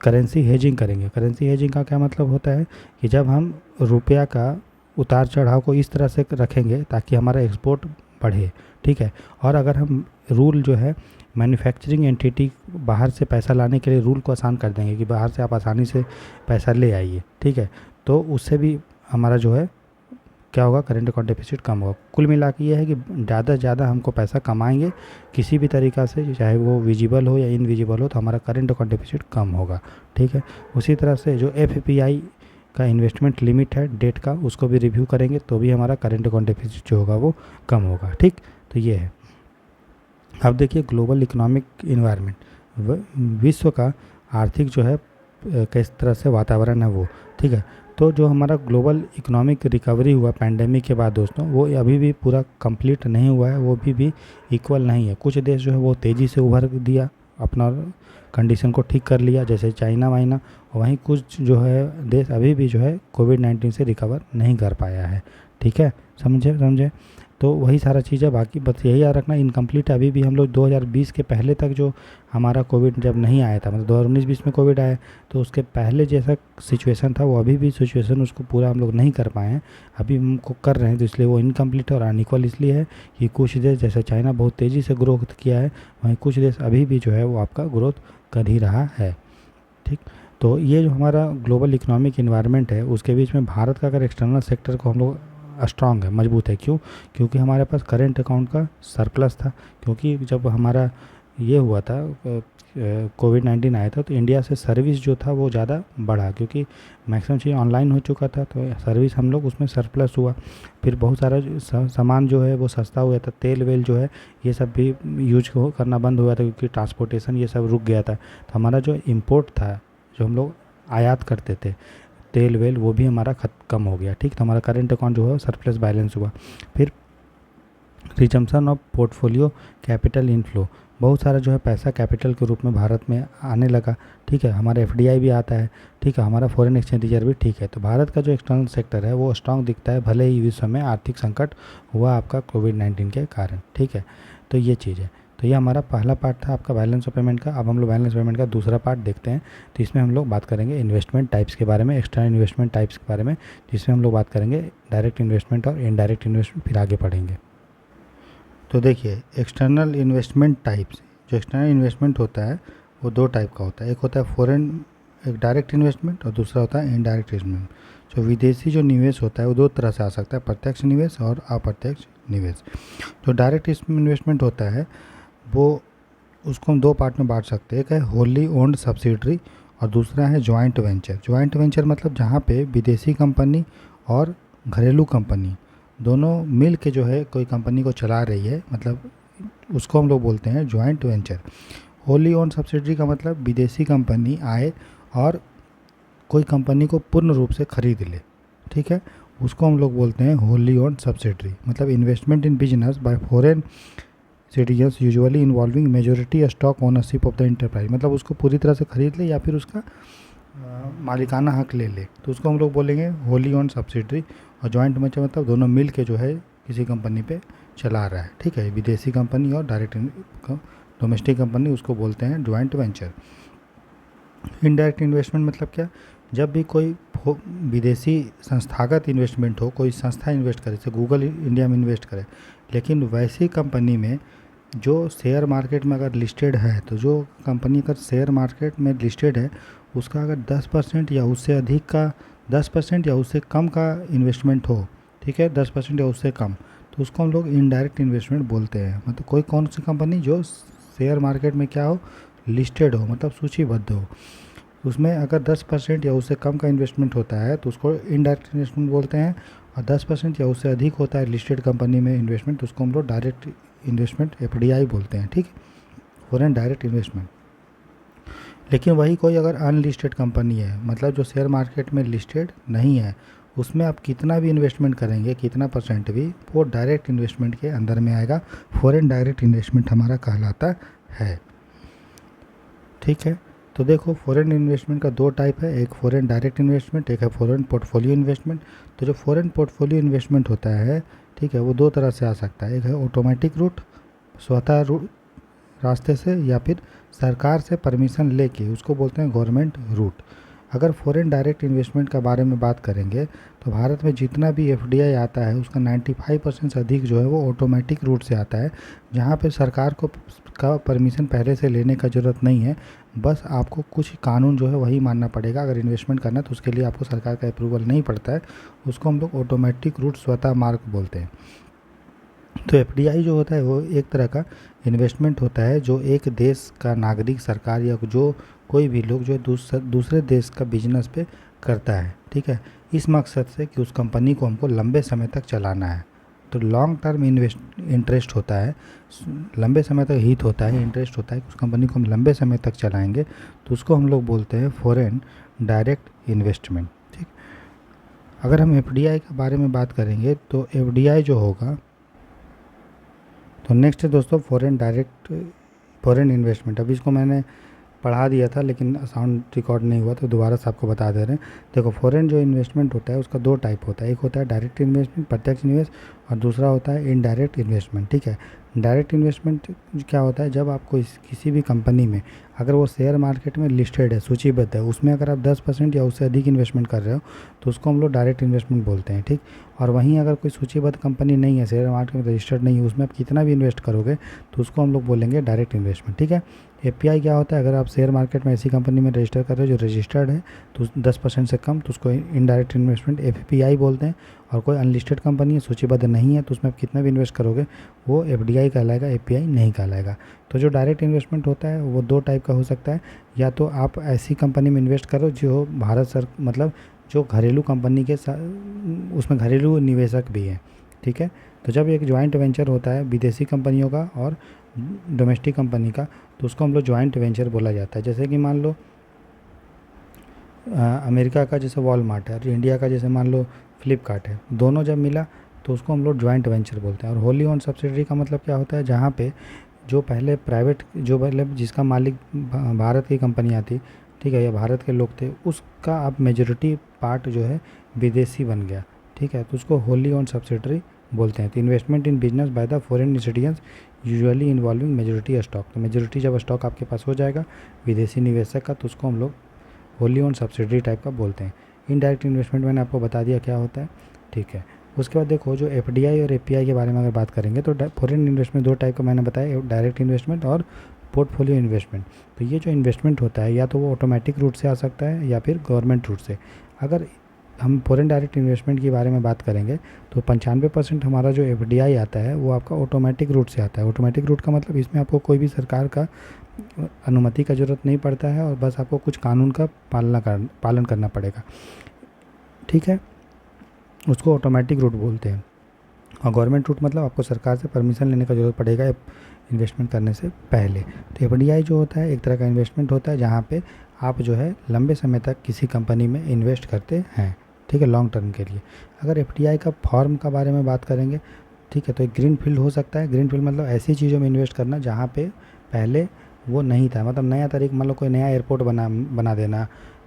करेंसी हेजिंग करेंगे। करेंसी हेजिंग का क्या मतलब होता है कि जब हम रुपया का उतार चढ़ाव को इस तरह से रखेंगे ताकि हमारा एक्सपोर्ट बढ़े, ठीक है। और अगर हम रूल जो है मैन्युफैक्चरिंग एंटिटी बाहर से पैसा लाने के लिए रूल को आसान कर देंगे कि बाहर से आप आसानी से पैसा ले आइए, ठीक है, तो उससे भी हमारा जो है क्या होगा, करंट अकाउंट डेफिसिट कम होगा। कुल मिला के ये है कि ज़्यादा से ज़्यादा हमको पैसा कमाएंगे किसी भी तरीक़ा से, चाहे वो विजिबल हो या इनविजिबल हो, तो हमारा करंट अकाउंट डेफिसिट कम होगा, ठीक है। उसी तरह से जो FPI का इन्वेस्टमेंट लिमिट है डेट का, उसको भी रिव्यू करेंगे तो भी हमारा करेंट अकाउंट डेफिसिट जो होगा वो कम होगा। ठीक, तो ये है। अब देखिए ग्लोबल इकोनॉमिक इन्वायरमेंट, विश्व का आर्थिक जो है किस तरह से वातावरण है वो। ठीक है, तो जो हमारा ग्लोबल इकोनॉमिक रिकवरी हुआ पैंडेमिक के बाद दोस्तों, वो अभी भी पूरा कंप्लीट नहीं हुआ है, वो भी इक्वल नहीं है। कुछ देश जो है वो तेज़ी से उभर दिया, अपना कंडीशन को ठीक कर लिया, जैसे चाइना वाइना। वहीं कुछ जो है देश अभी भी जो है कोविड-19 से रिकवर नहीं कर पाया है। ठीक है, समझे। तो वही सारा चीज़ है। बाकी बस यही याद रखना, इनकम्प्लीट अभी भी हम लोग 2020 के पहले तक जो हमारा कोविड जब नहीं आया था, मतलब 2019-20 में कोविड आया, तो उसके पहले जैसा सिचुएशन था वो अभी भी सिचुएशन उसको पूरा हम लोग नहीं कर पाए हैं। अभी हमको कर रहे हैं, तो इसलिए वो इनकम्प्लीट और अनइक्वल इसलिए है कि कुछ देश जैसे चाइना बहुत तेज़ी से ग्रोथ किया है, वहीं कुछ देश अभी भी जो है वो आपका ग्रोथ कर ही रहा है। ठीक, तो ये जो हमारा ग्लोबल इकोनॉमिक इन्वायरमेंट है उसके बीच में भारत का अगर एक्सटर्नल सेक्टर को हम लोग स्ट्रांग है, मजबूत है। क्यों? क्योंकि हमारे पास करेंट अकाउंट का सरप्लस था। क्योंकि जब हमारा ये हुआ था कोविड-19 आया था, तो इंडिया से सर्विस जो था वो ज़्यादा बढ़ा, क्योंकि मैक्सिमम चीज़ ऑनलाइन हो चुका था, तो सर्विस हम लोग उसमें सरप्लस हुआ। फिर बहुत सारा सामान जो है वो सस्ता हुआ था, तेल वेल जो है ये सब भी यूज करना बंद हुआ था, क्योंकि ट्रांसपोर्टेशन ये सब रुक गया था। तो हमारा जो इम्पोर्ट था, जो हम लोग आयात करते थे तेल वेल, वो भी हमारा कम हो गया। ठीक, तो हमारा करंट अकाउंट जो है सरप्लस बैलेंस हुआ। फिर resumption of portfolio capital inflow, बहुत सारा जो है पैसा कैपिटल के रूप में भारत में आने लगा। ठीक है, हमारा एफडीआई भी आता है। ठीक है, हमारा फॉरेन एक्सचेंज रिजर्व भी ठीक है। तो भारत का जो एक्सटर्नल सेक्टर है वो स्ट्रांग दिखता है, भले ही विश्व में आर्थिक संकट हुआ आपका कोविड-19 के कारण। ठीक है, तो ये चीज़ है। तो ये हमारा पहला पार्ट था आपका बैलेंस ऑफ पेमेंट का। अब हम लोग बैलेंस पेमेंट का दूसरा पार्ट देखते हैं। तो इसमें हम लोग बात करेंगे इन्वेस्टमेंट टाइप्स के बारे में, एक्सटर्नल इन्वेस्टमेंट टाइप्स के बारे में, जिसमें हम लोग बात करेंगे डायरेक्ट इन्वेस्टमेंट और इनडायरेक्ट इन्वेस्टमेंट, फिर आगे पढ़ेंगे। तो देखिए एक्सटर्नल इन्वेस्टमेंट टाइप्स, जो एक्सटर्नल इन्वेस्टमेंट होता है वो दो टाइप का होता है। एक होता है फॉरेन, एक डायरेक्ट इन्वेस्टमेंट, और दूसरा होता है इनडायरेक्ट इन्वेस्टमेंट। जो विदेशी जो निवेश होता है वो दो तरह से आ सकता है, प्रत्यक्ष निवेश और अप्रत्यक्ष निवेश। जो डायरेक्ट इन्वेस्टमेंट होता है वो, उसको हम दो पार्ट में बांट सकते हैं। एक है होली ओन्ड सब्सिडरी और दूसरा है जॉइंट वेंचर। जॉइंट वेंचर मतलब जहाँ पे विदेशी कंपनी और घरेलू कंपनी दोनों मिल के जो है कोई कंपनी को चला रही है, मतलब उसको हम लोग बोलते हैं joint venture. Wholly owned subsidiary का मतलब विदेशी कंपनी आए और कोई कंपनी को पूर्ण रूप से खरीद ले। ठीक है, उसको हम लोग बोलते हैं होली ओन्ड सब्सिडरी। मतलब investment in business by foreign citizens usually involving majority stock ownership of the enterprise, मतलब उसको पूरी तरह से खरीद ले या फिर उसका मालिकाना हक ले ले, तो उसको हम लोग बोलेंगे होली ओन्ड सब्सिडरी। और जॉइंट वेंचर मतलब दोनों मिल के जो है किसी कंपनी पे चला रहा है। ठीक है, विदेशी कंपनी और डायरेक्ट डोमेस्टिक कंपनी, उसको बोलते हैं जॉइंट वेंचर। इनडायरेक्ट इन्वेस्टमेंट मतलब क्या? जब भी कोई विदेशी संस्थागत इन्वेस्टमेंट हो, कोई संस्था इन्वेस्ट करे, जैसे गूगल इंडिया में इन्वेस्ट करे, लेकिन वैसी कंपनी में जो शेयर मार्केट में अगर लिस्टेड है, तो जो कंपनी अगर शेयर मार्केट में लिस्टेड है उसका अगर 10% या उससे अधिक का, 10% या उससे कम का इन्वेस्टमेंट हो, ठीक है, 10% या उससे कम, तो उसको हम लोग इनडायरेक्ट इन्वेस्टमेंट बोलते हैं। मतलब कोई कौन सी कंपनी जो शेयर मार्केट में क्या हो, लिस्टेड हो, मतलब सूचीबद्ध हो, उसमें अगर 10% या उससे कम का इन्वेस्टमेंट होता है तो उसको इनडायरेक्ट इन्वेस्टमेंट बोलते हैं। और 10% या उससे अधिक होता है लिस्टेड कंपनी में इन्वेस्टमेंट, तो उसको हम लोग डायरेक्ट इन्वेस्टमेंट एफडीआई बोलते हैं। ठीक, फॉरेन डायरेक्ट इन्वेस्टमेंट। लेकिन वही कोई अगर अनलिस्टेड कंपनी है, मतलब जो शेयर मार्केट में लिस्टेड नहीं है, उसमें आप कितना भी इन्वेस्टमेंट करेंगे, कितना परसेंट भी, वो डायरेक्ट इन्वेस्टमेंट के अंदर में आएगा, फॉरेन डायरेक्ट इन्वेस्टमेंट हमारा कहलाता है। ठीक है, तो देखो फॉरेन इन्वेस्टमेंट का दो टाइप है, एक फॉरेन डायरेक्ट इन्वेस्टमेंट, एक है फॉरेन पोर्टफोलियो इन्वेस्टमेंट। तो जो फॉरेन पोर्टफोलियो इन्वेस्टमेंट होता है, ठीक है, वो दो तरह से आ सकता है। एक है ऑटोमेटिक रूट, स्वतः रास्ते से, या फिर सरकार से परमिशन लेके, उसको बोलते हैं गवर्नमेंट रूट। अगर फॉरेन डायरेक्ट इन्वेस्टमेंट का बारे में बात करेंगे तो भारत में जितना भी एफडीआई आता है उसका 95% से अधिक जो है वो ऑटोमेटिक रूट से आता है, जहाँ पे सरकार को का परमिशन पहले से लेने का ज़रूरत नहीं है। बस आपको कुछ कानून जो है वही मानना पड़ेगा। अगर इन्वेस्टमेंट करना है तो उसके लिए आपको सरकार का अप्रूवल नहीं पड़ता है, उसको हम लोग ऑटोमेटिक रूट स्वतः मार्ग बोलते हैं। तो एफडीआई जो होता है वो एक तरह का इन्वेस्टमेंट होता है जो एक देश का नागरिक, सरकार या जो कोई भी लोग जो दूसरे देश का बिजनेस पे करता है, ठीक है, इस मकसद से कि उस कंपनी को हमको लंबे समय तक चलाना है। तो लॉन्ग टर्म इंटरेस्ट होता है, लंबे समय तक हित होता है, इंटरेस्ट होता है कि उस कंपनी को हम लंबे समय तक चलाएंगे, तो उसको हम लोग बोलते हैं फॉरेन डायरेक्ट इन्वेस्टमेंट। ठीक, अगर हम एफडीआई के बारे में बात करेंगे तो एफडीआई जो होगा, तो नेक्स्ट है दोस्तों फॉरेन इन्वेस्टमेंट। अभी इसको मैंने पढ़ा दिया था लेकिन साउंड रिकॉर्ड नहीं हुआ, तो दोबारा से आपको बता दे रहे हैं। देखो, फॉरेन जो इन्वेस्टमेंट होता है उसका दो टाइप होता है, एक होता है डायरेक्ट इन्वेस्टमेंट, प्रत्यक्ष निवेश, और दूसरा होता है इनडायरेक्ट इन्वेस्टमेंट। ठीक है, डायरेक्ट इन्वेस्टमेंट क्या होता है, जब आपको किसी भी कंपनी में अगर वो शेयर मार्केट में लिस्टेड है, सूचीबद्ध है, उसमें अगर आप 10% या उससे अधिक इन्वेस्टमेंट कर रहे हो तो उसको हम लोग डायरेक्ट इन्वेस्टमेंट बोलते हैं। ठीक, और वहीं अगर कोई सूचीबद्ध कंपनी नहीं है, शेयर मार्केट में रजिस्टर्ड नहीं है, उसमें आप कितना भी इन्वेस्ट करोगे तो उसको हम लोग बोलेंगे डायरेक्ट इन्वेस्टमेंट। ठीक है, एफपीआई क्या होता है, अगर आप शेयर मार्केट में ऐसी कंपनी में रजिस्टर कर रहे हो जो रजिस्टर्ड है तो 10% से कम, तो उसको इनडायरेक्ट इन्वेस्टमेंट एफपीआई बोलते हैं। और कोई अनलिस्टेड कंपनी है, सूचीबद्ध नहीं है, तो उसमें आप कितना भी इन्वेस्ट करोगे वो एफडीआई कहलाएगा, एफपीआई नहीं कहलाएगा। तो जो डायरेक्ट इन्वेस्टमेंट होता है वो दो टाइप का हो सकता है, या तो आप ऐसी कंपनी में इन्वेस्ट करो जो मतलब जो घरेलू कंपनी के उसमें घरेलू निवेशक भी हैं। ठीक है, तो जब एक जॉइंट वेंचर होता है विदेशी कंपनियों का और डोमेस्टिक कंपनी का, तो उसको हम लोग जॉइंट वेंचर बोला जाता है। जैसे कि मान लो अमेरिका का जैसे वॉलमार्ट है और इंडिया का जैसे मान लो फ्लिपकार्ट है, दोनों जब मिला तो उसको हम लोग जॉइंट वेंचर बोलते हैं। और होली ओन सब्सिडरी का मतलब क्या होता है, जहाँ पे जो पहले प्राइवेट, जो पहले जिसका मालिक भारत की कंपनियाँ थी, ठीक है, या भारत के लोग थे, उसका अब मेजोरिटी पार्ट जो है विदेशी बन गया। ठीक है, तो उसको होली ओन सब्सिडरी बोलते हैं। तो investment in business by the foreign citizens usually involving majority stock. तो मेजोरिटी जब स्टॉक आपके पास हो जाएगा विदेशी निवेशक का, तो उसको हम लोग होली ओन सब्सिडरी टाइप का बोलते हैं। इनडायरेक्ट इन्वेस्टमेंट मैंने आपको बता दिया क्या होता है। ठीक है, उसके बाद देखो, जो एफडीआई और एपीआई के बारे में अगर बात करेंगे तो फॉरेन इन्वेस्टमेंट दो टाइप का मैंने बताया, डायरेक्ट इन्वेस्टमेंट और पोर्टफोलियो इन्वेस्टमेंट। तो ये जो इन्वेस्टमेंट होता है या तो वो ऑटोमेटिक रूट से आ सकता है या फिर गवर्नमेंट रूट से। अगर हम फॉरेन डायरेक्ट इन्वेस्टमेंट के बारे में बात करेंगे तो 95% हमारा जो एफडीआई आता है वो आपका ऑटोमेटिक रूट से आता है। ऑटोमेटिक रूट का मतलब इसमें आपको कोई भी सरकार का अनुमति का ज़रूरत नहीं पड़ता है और बस आपको कुछ कानून का पालन करना पड़ेगा। ठीक है, उसको ऑटोमेटिक रूट बोलते हैं। और गवर्नमेंट रूट मतलब आपको सरकार से परमिशन लेने का ज़रूरत पड़ेगा इन्वेस्टमेंट करने से पहले। तो एफडीआई जो होता है एक तरह का इन्वेस्टमेंट होता है जहाँ पे आप जो है लंबे समय तक किसी कंपनी में इन्वेस्ट करते हैं। ठीक है, लॉन्ग टर्म के लिए। अगर एफडीआई का फॉर्म का बारे में बात करेंगे, ठीक है, तो एक ग्रीन फील्ड हो सकता है। ग्रीन फील्ड मतलब ऐसी चीज़ों में इन्वेस्ट करना जहाँ पे पहले वो नहीं था, मतलब नया तरीका, मान लो कोई नया एयरपोर्ट बना देना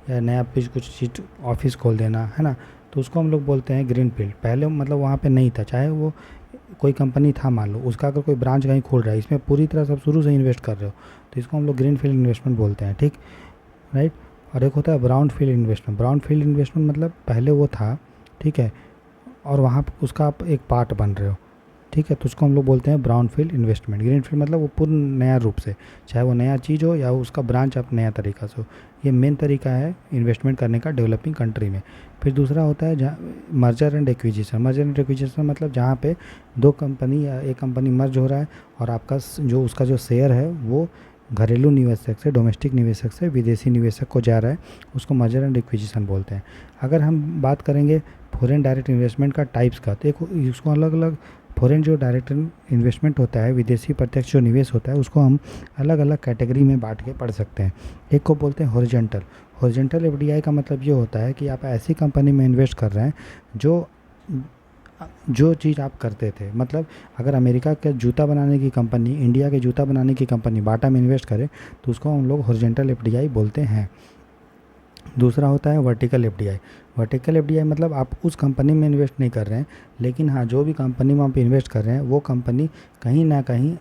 या नया कुछ चीज़ ऑफिस खोल देना, है ना, तो उसको हम लोग बोलते हैं ग्रीन फील्ड। पहले मतलब वहाँ पे नहीं था, चाहे वो कोई कंपनी था मान लो, उसका अगर कोई ब्रांच कहीं खोल रहा है, इसमें पूरी तरह सब शुरू से इन्वेस्ट कर रहे हो, तो इसको हम लोग ग्रीन फील्ड इन्वेस्टमेंट बोलते हैं। ठीक, राइट। और एक होता है brown field investment. Brown field investment मतलब पहले वो था, ठीक है, और वहाँ उसका आप एक पार्ट बन रहे हो। ठीक है, तो उसको हम लोग बोलते हैं brown field investment. Green field मतलब वो पूर्ण नया रूप से, चाहे वो नया चीज़ हो या उसका ब्रांच आप नया तरीका से हो। ये मेन तरीका है इन्वेस्टमेंट करने का डेवलपिंग कंट्री में। फिर दूसरा होता है जहाँ merger and acquisition. Merger and acquisition मतलब जहाँ पे दो कंपनी या एक कंपनी मर्ज हो रहा है और आपका जो उसका जो शेयर है वो घरेलू निवेशक से, डोमेस्टिक निवेशक से विदेशी निवेशक को जा रहा है, उसको मर्जर एंड एक्विजिशन बोलते हैं। अगर हम बात करेंगे फॉरेन डायरेक्ट इन्वेस्टमेंट का टाइप्स का, तो उसको अलग अलग फॉरेन जो डायरेक्ट इन्वेस्टमेंट होता है, विदेशी प्रत्यक्ष जो निवेश होता है, उसको हम अलग अलग कैटेगरी में बांट के पढ़ सकते हैं। एक को बोलते हैं हॉरिजॉन्टल। हॉरिजॉन्टल एफडीआई का मतलब ये होता है कि आप ऐसी कंपनी में इन्वेस्ट कर रहे हैं जो चीज़ आप करते थे। मतलब अगर अमेरिका के जूता बनाने की कंपनी इंडिया के जूता बनाने की कंपनी बाटा में इन्वेस्ट करे तो उसको हम लोग हॉरिजॉन्टल एफडीआई बोलते हैं। दूसरा होता है वर्टिकल एफडीआई। वर्टिकल एफडीआई मतलब आप उस कंपनी में इन्वेस्ट नहीं कर रहे हैं, लेकिन हाँ, जो भी कंपनी में आप इन्वेस्ट कर रहे हैं वो कंपनी कहीं ना कहीं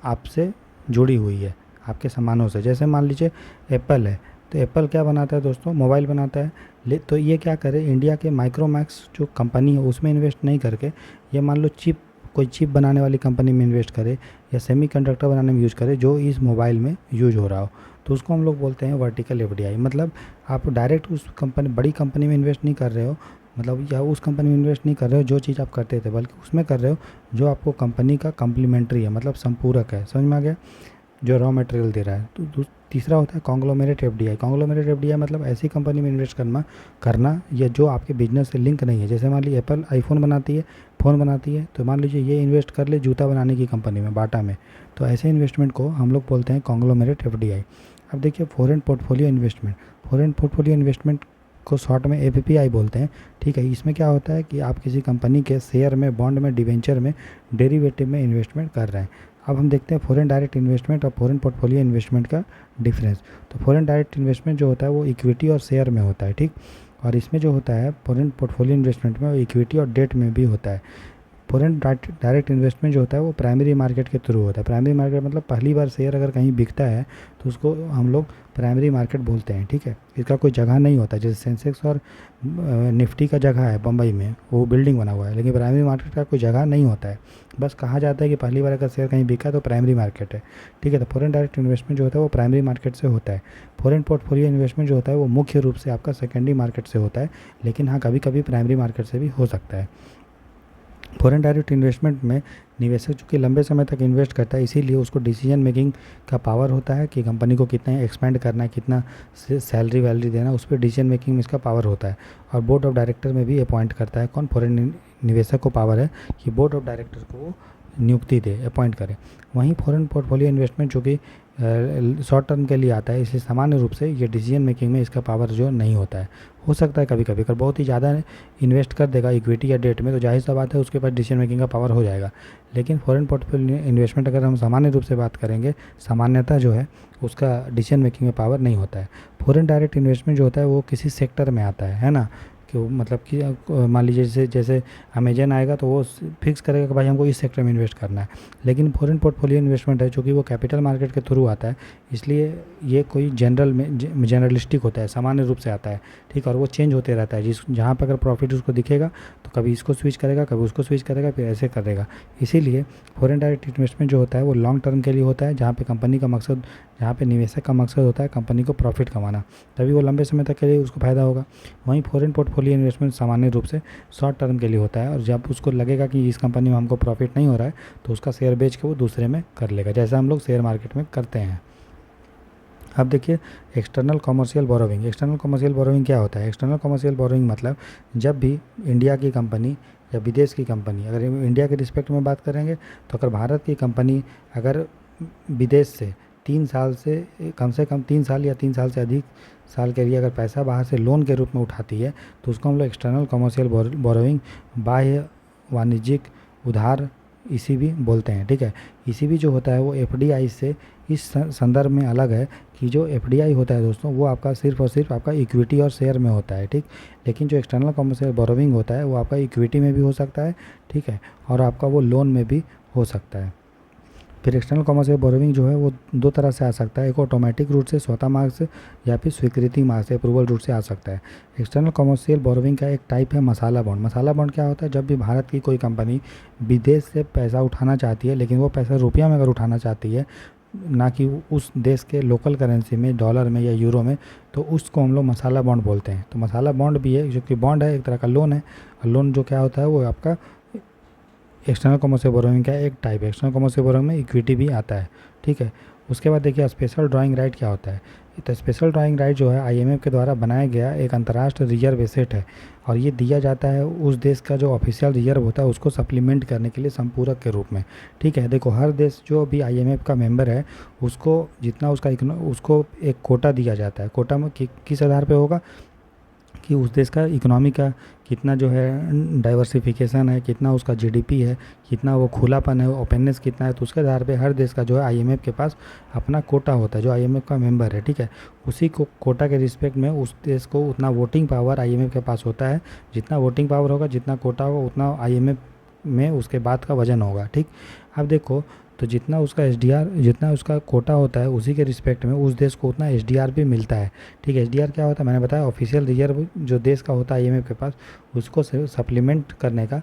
आपसे जुड़ी हुई है, आपके सामानों से। जैसे मान लीजिए एप्पल है, तो एप्पल क्या बनाता है दोस्तों, मोबाइल बनाता है। तो ये क्या करे, इंडिया के माइक्रोमैक्स जो कंपनी है उसमें इन्वेस्ट नहीं करके, ये मान लो कोई चिप बनाने वाली कंपनी में इन्वेस्ट करे या सेमीकंडक्टर बनाने में यूज़ करे जो इस मोबाइल में यूज हो रहा हो, तो उसको हम लोग बोलते हैं वर्टिकल एफडीआई। मतलब आप डायरेक्ट उस बड़ी कंपनी में इन्वेस्ट नहीं कर रहे हो, मतलब या उस कंपनी में इन्वेस्ट नहीं कर रहे हो जो चीज़ आप करते थे, बल्कि उसमें कर रहे हो जो आपको कंपनी का कम्प्लीमेंट्री है, मतलब संपूरक है। समझ में आ गया? जो रॉ मटेरियल दे रहा है। तो तीसरा होता है कॉन्ग्लोमेरेट एफडीआई। कॉन्ग्लोमेरेट एफडीआई मतलब ऐसी कंपनी में इन्वेस्ट करना करना या जो आपके बिजनेस से लिंक नहीं है। जैसे मान लीजिए एप्पल आईफोन बनाती है, फ़ोन बनाती है, तो मान लीजिए ये इन्वेस्ट कर ले जूता बनाने की कंपनी में, बाटा में, तो ऐसे इन्वेस्टमेंट को हम लोग बोलते हैं कॉन्ग्लोमेरेट एफडीआई। अब देखिए foreign portfolio investment. Foreign portfolio investment को शॉर्ट में एफपीआई बोलते हैं। ठीक है, इसमें क्या होता है कि आप किसी कंपनी के शेयर में, बॉन्ड में, डिवेंचर में, डेरिवेटिव में इन्वेस्टमेंट कर रहे हैं। अब हम देखते हैं फॉरेन डायरेक्ट इन्वेस्टमेंट और फॉरेन पोर्टफोलियो इन्वेस्टमेंट का डिफरेंस। तो फॉरेन डायरेक्ट इन्वेस्टमेंट जो होता है वो इक्विटी और शेयर में होता है, ठीक। और इसमें जो होता है फॉरेन पोर्टफोलियो इन्वेस्टमेंट में वो इक्विटी और डेट में भी होता है। फॉरेन डायरेक्ट इन्वेस्टमेंट जो होता है वो प्राइमरी मार्केट के थ्रू होता है। प्राइमरी मार्केट मतलब पहली बार शेयर अगर कहीं बिकता है तो उसको हम लोग प्राइमरी मार्केट बोलते हैं, ठीक है। इसका कोई जगह नहीं होता, जैसे सेंसेक्स और निफ्टी का जगह है बम्बई में, वो बिल्डिंग बना हुआ है, लेकिन प्राइमरी मार्केट का कोई जगह नहीं होता है। बस कहा जाता है कि पहली बार अगर शेयर कहीं बिका तो प्राइमरी मार्केट है, ठीक है। तो फॉरेन डायरेक्ट इन्वेस्टमेंट जो होता है वो प्राइमरी मार्केट से होता है। फॉरेन पोर्टफोलियो इन्वेस्टमेंट जो होता है वो मुख्य रूप से आपका सेकेंडरी मार्केट से होता है, लेकिन हाँ कभी कभी प्राइमरी मार्केट से भी हो सकता है। फॉरेन डायरेक्ट इन्वेस्टमेंट में निवेशक चूँकि लंबे समय तक इन्वेस्ट करता है, इसीलिए उसको डिसीजन मेकिंग का पावर होता है कि कंपनी को कितना एक्सपेंड करना है, कितना सैलरी वैलरी देना है, उस पर डिसीजन मेकिंग में इसका पावर होता है। और बोर्ड ऑफ डायरेक्टर में भी अपॉइंट करता है कौन? फॉरेन निवेशक को पावर है कि बोर्ड ऑफ डायरेक्टर को नियुक्ति दे, अपॉइंट करे। वहीं फॉरेन पोर्टफोलियो इन्वेस्टमेंट जो कि शॉर्ट टर्म के लिए आता है, इसलिए सामान्य रूप से ये डिसीजन मेकिंग में इसका पावर जो नहीं होता है। हो सकता है कभी कभी अगर बहुत ही ज़्यादा इन्वेस्ट कर देगा इक्विटी या डेट में तो जाहिर सा बात है उसके पास डिसीजन मेकिंग का पावर हो जाएगा। लेकिन फॉरेन पोर्टफोलियो इन्वेस्टमेंट अगर हम सामान्य रूप से बात करेंगे, सामान्यतः जो है उसका डिसीजन मेकिंग में पावर नहीं होता है। फॉरेन डायरेक्ट इन्वेस्टमेंट जो होता है वो किसी सेक्टर में आता है ना, कि वो मतलब कि मान लीजिए जैसे जैसे अमेजन आएगा तो वो फिक्स करेगा कि भाई हमको इस सेक्टर में इन्वेस्ट करना है। लेकिन फॉरेन पोर्टफोलियो इन्वेस्टमेंट है जो कि वो कैपिटल मार्केट के थ्रू आता है, इसलिए ये कोई जनरलिस्टिक होता है, सामान्य रूप से आता है, ठीक। और वो चेंज होते रहता है, जिस जहाँ पर अगर प्रॉफिट उसको दिखेगा तो कभी इसको स्विच करेगा, कभी उसको स्विच करेगा, फिर ऐसे करेगा। इसीलिए फॉरेन डायरेक्ट इन्वेस्टमेंट जो होता है वो लॉन्ग टर्म के लिए होता है, जहाँ पे कंपनी का मकसद, जहाँ पे निवेशक का मकसद होता है कंपनी को प्रॉफिट कमाना, तभी वो लंबे समय तक के लिए उसको फ़ायदा होगा। वहीं फॉरेन पोर्टफोलियो इन्वेस्टमेंट सामान्य रूप से शॉर्ट टर्म के लिए होता है, और जब उसको लगेगा कि इस कंपनी में हमको प्रॉफिट नहीं हो रहा है तो उसका शेयर बेच के वो दूसरे में कर लेगा, जैसा हम लोग शेयर मार्केट में करते हैं। अब देखिए external commercial borrowing. External commercial borrowing क्या होता है? एक्सटर्नल कॉमर्शियल बोरोविंग मतलब जब भी इंडिया की कंपनी या विदेश की कंपनी, अगर इंडिया के रिस्पेक्ट में बात करेंगे तो अगर भारत की कंपनी अगर विदेश से 3 साल से कम 3 साल या 3 साल से अधिक साल के लिए अगर पैसा बाहर से लोन के रूप में उठाती है तो उसको हम लोग एक्सटर्नल कॉमर्शियल बोरोविंग, बाह्य वाणिज्यिक उधार ईसीबी बोलते हैं, ठीक है। ईसीबी जो होता है वो एफडीआई से इस संदर्भ में अलग है कि जो एफडीआई होता है दोस्तों वो आपका सिर्फ और सिर्फ आपका इक्विटी और शेयर में होता है, ठीक। लेकिन जो एक्सटर्नल कॉमर्शियल बोरोविंग होता है वो आपका इक्विटी में भी हो सकता है, ठीक है, और आपका वो लोन में भी हो सकता है। फिर एक्सटर्नल कॉमर्शियल बोरोविंग जो है वो 2 तरह से आ सकता है, एक ऑटोमेटिक रूट से स्वतः मार्ग से, या फिर स्वीकृति मार्ग से अप्रूवल रूट से आ सकता है। एक्सटर्नल कॉमर्शियल बोरोविंग का एक टाइप है मसाला बॉन्ड। मसाला बॉन्ड क्या होता है? जब भी भारत की कोई कंपनी विदेश से पैसा उठाना चाहती है, लेकिन वो पैसा रुपया में अगर उठाना चाहती है, ना कि उस देश के लोकल करेंसी में, डॉलर में या यूरो में, तो उसको हम लोग मसाला बॉन्ड बोलते हैं। तो मसाला बॉन्ड भी है, जो कि बॉन्ड है, एक तरह का लोन है। और लोन जो क्या होता है वो आपका एक्सटर्नल कॉमर्शियल बोरोइंग का एक टाइप है। एक्सटर्नल कॉमर्शियल बोरोइंग में इक्विटी भी आता है, ठीक है। उसके बाद देखिए स्पेशल ड्राइंग राइट क्या होता है। तो स्पेशल ड्राइंग राइट जो है आईएमएफ के द्वारा बनाया गया एक अंतर्राष्ट्रीय रिजर्व एसेट है, और ये दिया जाता है उस देश का जो ऑफिशियल रिजर्व होता है उसको सप्लीमेंट करने के लिए संपूरक के रूप में, ठीक है। देखो हर देश जो भी आईएमएफ का मेंबर है उसको जितना उसको एक कोटा दिया जाता है। कोटा में किस आधार पे होगा कि उस देश का इकोनॉमी का कितना जो है डाइवर्सिफिकेशन है, कितना उसका जीडीपी है, कितना वो खुलापन है, ओपननेस कितना है, तो उसके आधार पे हर देश का जो है आईएमएफ के पास अपना कोटा होता है जो आईएमएफ का मेंबर है, ठीक है। उसी को कोटा के रिस्पेक्ट में उस देश को उतना वोटिंग पावर आईएमएफ के पास होता है। जितना वोटिंग पावर होगा, जितना कोटा होगा, उतना आईएमएफ में उसके बाद का वजन होगा, ठीक। अब देखो तो जितना उसका एसडीआर, जितना उसका कोटा होता है उसी के रिस्पेक्ट में उस देश को उतना एसडीआर भी मिलता है, ठीक है। एसडीआर क्या होता है? मैंने बताया ऑफिशियल रिजर्व जो देश का होता है आईएमएफ के पास, उसको सप्लीमेंट करने का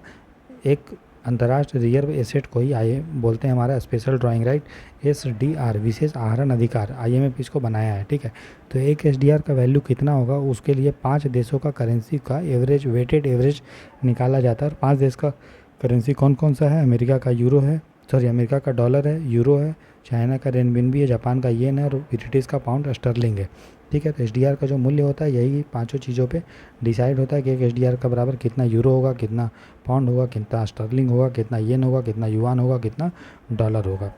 एक अंतर्राष्ट्रीय रिजर्व एसेट को ही आई बोलते हैं हमारा स्पेशल ड्राइंग राइट, SDR, विशेष आहरण अधिकार, IMF इसको बनाया है, ठीक है। तो एक SDR का वैल्यू कितना होगा, उसके लिए 5 देशों का करेंसी का एवरेज, वेटेड एवरेज निकाला जाता है। और 5 देश का करेंसी कौन कौन सा है, अमेरिका का यूरो है, सॉरी अमेरिका का डॉलर है, यूरो है, चाइना का रेनबिनबी है, जापान का येन है और ब्रिटिश का पाउंड स्टर्लिंग है, ठीक है। तो SDR का जो मूल्य होता है यही पांचों चीज़ों पे डिसाइड होता है कि एक SDR का बराबर कितना यूरो होगा, कितना पाउंड होगा, कितना स्टर्लिंग होगा, कितना येन होगा, कितना युआन होगा, कितना डॉलर होगा,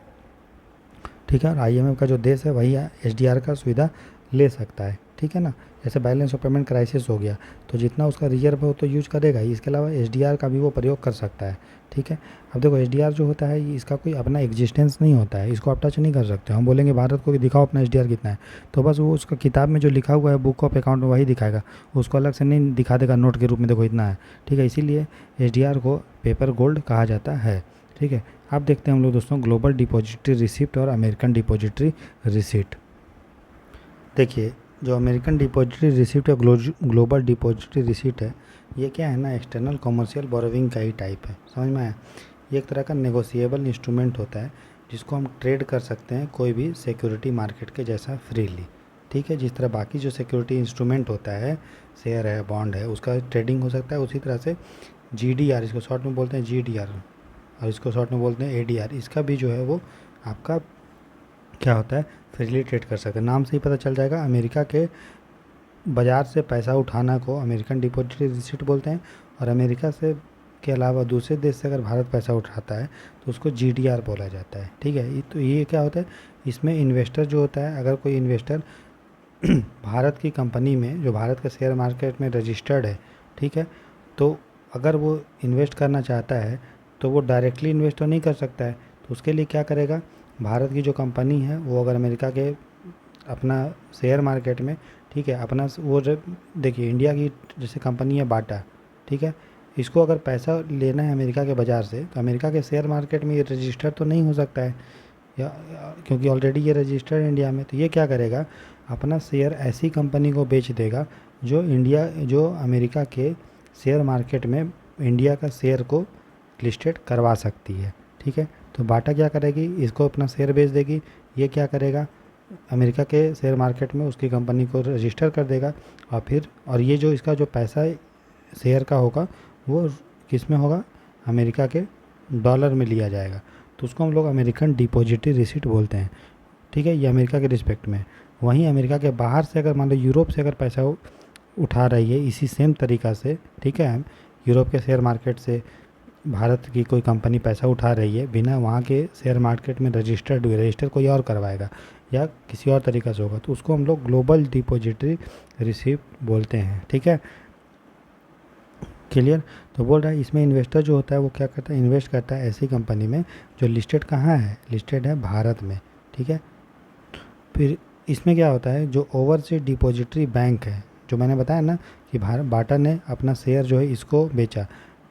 ठीक है। और IMF का जो देश है वही SDR का सुविधा ले सकता है, ठीक है ना। जैसे बैलेंस ऑफ पेमेंट क्राइसिस हो गया तो जितना उसका रिजर्व है वो तो यूज करेगा ही, इसके अलावा SDR का भी वो प्रयोग कर सकता है, ठीक है। अब देखो SDR जो होता है इसका कोई अपना एग्जिस्टेंस नहीं होता है, इसको आप टच नहीं कर सकते। हम बोलेंगे भारत को कि दिखाओ अपना SDR कितना है, तो बस वो उसका किताब में जो लिखा हुआ है बुक ऑफ अकाउंट में वही दिखाएगा, उसको अलग से नहीं दिखा देगा नोट के रूप में देखो इतना है, ठीक है। इसीलिए SDR को पेपर गोल्ड कहा जाता है, ठीक है। अब देखते हैं हम लोग दोस्तों ग्लोबल डिपॉजिटरी रिसिप्ट और अमेरिकन डिपॉजिटरी रिसिप्ट। देखिए जो अमेरिकन डिपॉजिटरी रिसिप्ट या ग्लोबल डिपॉजिटरी रिसिप्ट है, ये क्या है ना, एक्सटर्नल कॉमर्शियल बोरोविंग का ही टाइप है, समझ में आया। ये एक तरह का नेगोशिएबल इंस्ट्रूमेंट होता है जिसको हम ट्रेड कर सकते हैं कोई भी सिक्योरिटी मार्केट के जैसा फ्रीली, ठीक है। जिस तरह बाकी जो सिक्योरिटी इंस्ट्रूमेंट होता है, शेयर है, बॉन्ड है, उसका ट्रेडिंग हो सकता है, उसी तरह से GDR, इसको शॉर्ट में बोलते हैं GDR और इसको शॉर्ट में बोलते हैं ADR, इसका भी जो है वो आपका क्या होता है, फ्रीली ट्रेड कर सकते हैं। नाम से ही पता चल जाएगा, अमेरिका के बाज़ार से पैसा उठाना को अमेरिकन डिपॉजिटरी रिसिप्ट बोलते हैं, और अमेरिका से के अलावा दूसरे देश से अगर भारत पैसा उठाता है तो उसको GDR बोला जाता है, ठीक है। तो ये क्या होता है, इसमें इन्वेस्टर जो होता है, अगर कोई इन्वेस्टर भारत की कंपनी में जो भारत के शेयर मार्केट में रजिस्टर्ड है, ठीक है, तो अगर वो इन्वेस्ट करना चाहता है तो वो डायरेक्टली इन्वेस्ट तो नहीं कर सकता है, तो उसके लिए क्या करेगा, भारत की जो कंपनी है वो अगर अमेरिका के अपना शेयर मार्केट में, ठीक है, अपना वो देखिए इंडिया की जैसे कंपनी है बाटा, ठीक है, इसको अगर पैसा लेना है अमेरिका के बाज़ार से तो अमेरिका के शेयर मार्केट में ये रजिस्टर तो नहीं हो सकता है क्योंकि ऑलरेडी ये रजिस्टर्ड इंडिया में। तो ये क्या करेगा, अपना शेयर ऐसी कंपनी को बेच देगा जो अमेरिका के शेयर मार्केट में इंडिया का शेयर को लिस्टेड करवा सकती है, ठीक है। तो बाटा क्या करेगी, इसको अपना शेयर बेच देगी, ये क्या करेगा, अमेरिका के शेयर मार्केट में उसकी कंपनी को रजिस्टर कर देगा, और ये जो इसका जो पैसा शेयर का होगा वो किस में होगा, अमेरिका के डॉलर में लिया जाएगा, तो उसको हम लोग अमेरिकन डिपॉजिटरी रिसिप्ट बोलते हैं, ठीक है। ये अमेरिका के रिस्पेक्ट में। वहीं अमेरिका के बाहर से अगर मान लो यूरोप से अगर पैसा उठा रही है इसी सेम तरीक़ा से, ठीक है, यूरोप के शेयर मार्केट से भारत की कोई कंपनी पैसा उठा रही है बिना वहाँ के शेयर मार्केट में रजिस्टर्ड हुए, रजिस्टर कोई और करवाएगा या किसी और तरीक़ा से होगा, तो उसको हम लोग ग्लोबल डिपॉजिटरी रिसिप्ट बोलते हैं, ठीक है, क्लियर। तो बोल रहा है इसमें इन्वेस्टर जो होता है वो क्या करता है, इन्वेस्ट करता है ऐसी कंपनी में जो लिस्टेड कहाँ है, लिस्टेड है भारत में, ठीक है। फिर इसमें क्या होता है, जो ओवरसीज डिपॉजिटरी बैंक है, जो मैंने बताया ना कि बाटा ने अपना शेयर जो है इसको बेचा,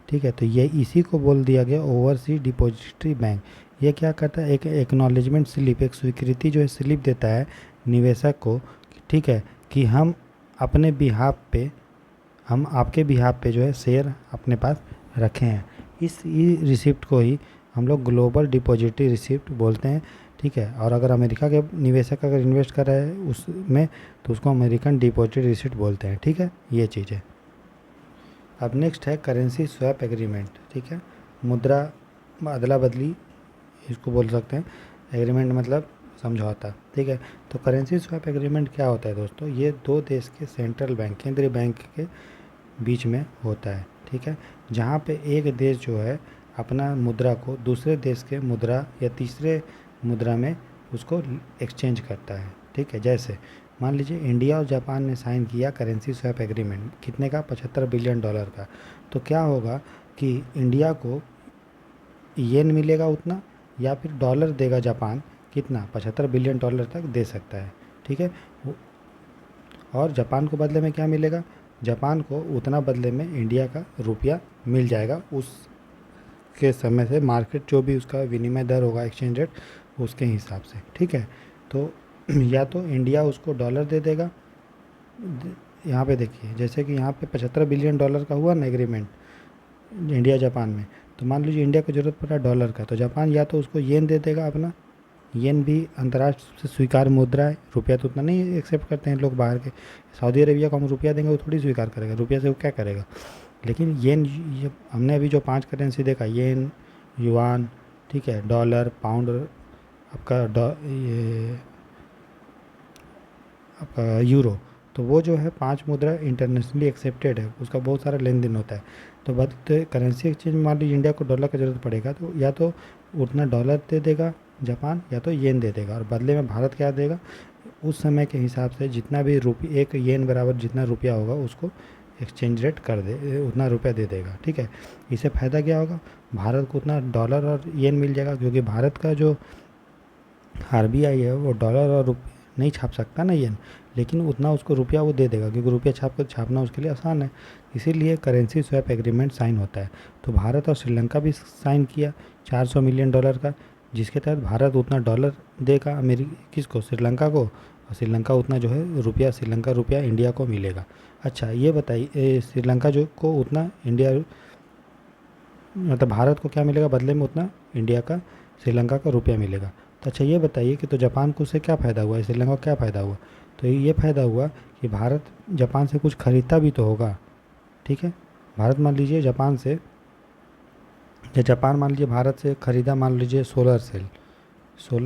ठीक है, तो ये इसी को बोल दिया गया ओवरसीज डिपॉजिटरी बैंक। ये क्या करता है, एक एक्नॉलेजमेंट स्लिप, एक स्वीकृति जो है स्लिप देता है निवेशक को, ठीक है, कि हम अपने बिहाफ पे, हम आपके बिहाफ पे जो है शेयर अपने पास रखे हैं। इस रिसिप्ट को ही हम लोग ग्लोबल डिपॉजिटरी रिसिप्ट बोलते हैं, ठीक है। और अगर अमेरिका के निवेशक अगर इन्वेस्ट कर रहे हैं उसमें तो उसको अमेरिकन डिपॉजिटरी रिसिप्ट बोलते हैं, ठीक है, ये चीज़ है। अब नेक्स्ट है करेंसी स्वैप एग्रीमेंट, ठीक है, मुद्रा अदला बदली इसको बोल सकते हैं, एग्रीमेंट मतलब समझौता, ठीक है। तो करेंसी स्वैप एग्रीमेंट क्या होता है दोस्तों, ये दो देश के सेंट्रल बैंक, केंद्रीय बैंक के बीच में होता है, ठीक है, जहाँ पे एक देश जो है अपना मुद्रा को दूसरे देश के मुद्रा या तीसरे मुद्रा में उसको एक्सचेंज करता है, ठीक है। जैसे मान लीजिए इंडिया और जापान ने साइन किया करेंसी स्वैप एग्रीमेंट, कितने का, $75 बिलियन का। तो क्या होगा कि इंडिया को येन मिलेगा उतना, या फिर डॉलर देगा जापान, कितना, $75 बिलियन तक दे सकता है, ठीक है। और जापान को बदले में क्या मिलेगा, जापान को उतना बदले में इंडिया का रुपया मिल जाएगा उस के समय से, मार्केट जो भी उसका विनिमय दर होगा, एक्सचेंज रेट, उसके हिसाब से, ठीक है। तो या तो इंडिया उसको डॉलर दे देगा, यहाँ पे देखिए जैसे कि यहाँ पे $75 बिलियन का हुआ ना एग्रीमेंट इंडिया जापान में, तो मान लीजिए इंडिया को ज़रूरत पड़ा डॉलर का, तो जापान या तो उसको येन दे देगा अपना, येन भी अंतर्राष्ट्रीय से स्वीकार मुद्रा है, रुपया तो उतना नहीं एक्सेप्ट करते हैं लोग बाहर के। सऊदी अरेबिया को हम रुपया देंगे वो थोड़ी स्वीकार करेगा, रुपया से वो क्या करेगा। लेकिन येन, ये हमने अभी जो 5 करेंसी देखा, येन, युआन, ठीक है, डॉलर, पाउंड, आपका ये आपका यूरो, तो वो जो है 5 मुद्रा इंटरनेशनली एक्सेप्टेड है, उसका बहुत सारा लेन देन होता है। तो बट करेंसी एक्सचेंज मान लीजिए इंडिया को डॉलर की ज़रूरत पड़ेगा, तो या तो उतना डॉलर दे देगा जापान, या तो येन दे देगा, और बदले में भारत क्या देगा, उस समय के हिसाब से जितना भी रुपये, एक येन बराबर जितना रुपया होगा उसको एक्सचेंज रेट कर दे, उतना रुपया दे देगा, ठीक है। इससे फ़ायदा क्या होगा, भारत को उतना डॉलर और येन मिल जाएगा, क्योंकि भारत का जो आरबीआई है वो डॉलर और रुपये नहीं छाप सकता ना येन, लेकिन उतना उसको रुपया वो दे देगा, क्योंकि रुपया छापना उसके लिए आसान है। इसीलिए करेंसी स्वैप एग्रीमेंट साइन होता है। तो भारत और श्रीलंका भी साइन किया $400 मिलियन का, जिसके तहत भारत उतना डॉलर देगा किसको, श्रीलंका को, और श्रीलंका उतना जो है रुपया, श्रीलंका रुपया इंडिया को मिलेगा। अच्छा ये बताइए, श्रीलंका जो को उतना इंडिया, मतलब भारत को क्या मिलेगा बदले में, उतना इंडिया का श्रीलंका का रुपया मिलेगा। तो अच्छा ये बताइए कि तो जापान को उससे क्या फ़ायदा हुआ, श्रीलंका को क्या फ़ायदा हुआ। तो ये फ़ायदा हुआ कि भारत जापान से कुछ खरीदता भी तो होगा, ठीक है। भारत मान लीजिए जापान से, या जापान मान लीजिए भारत से खरीदा मान लीजिए सोलर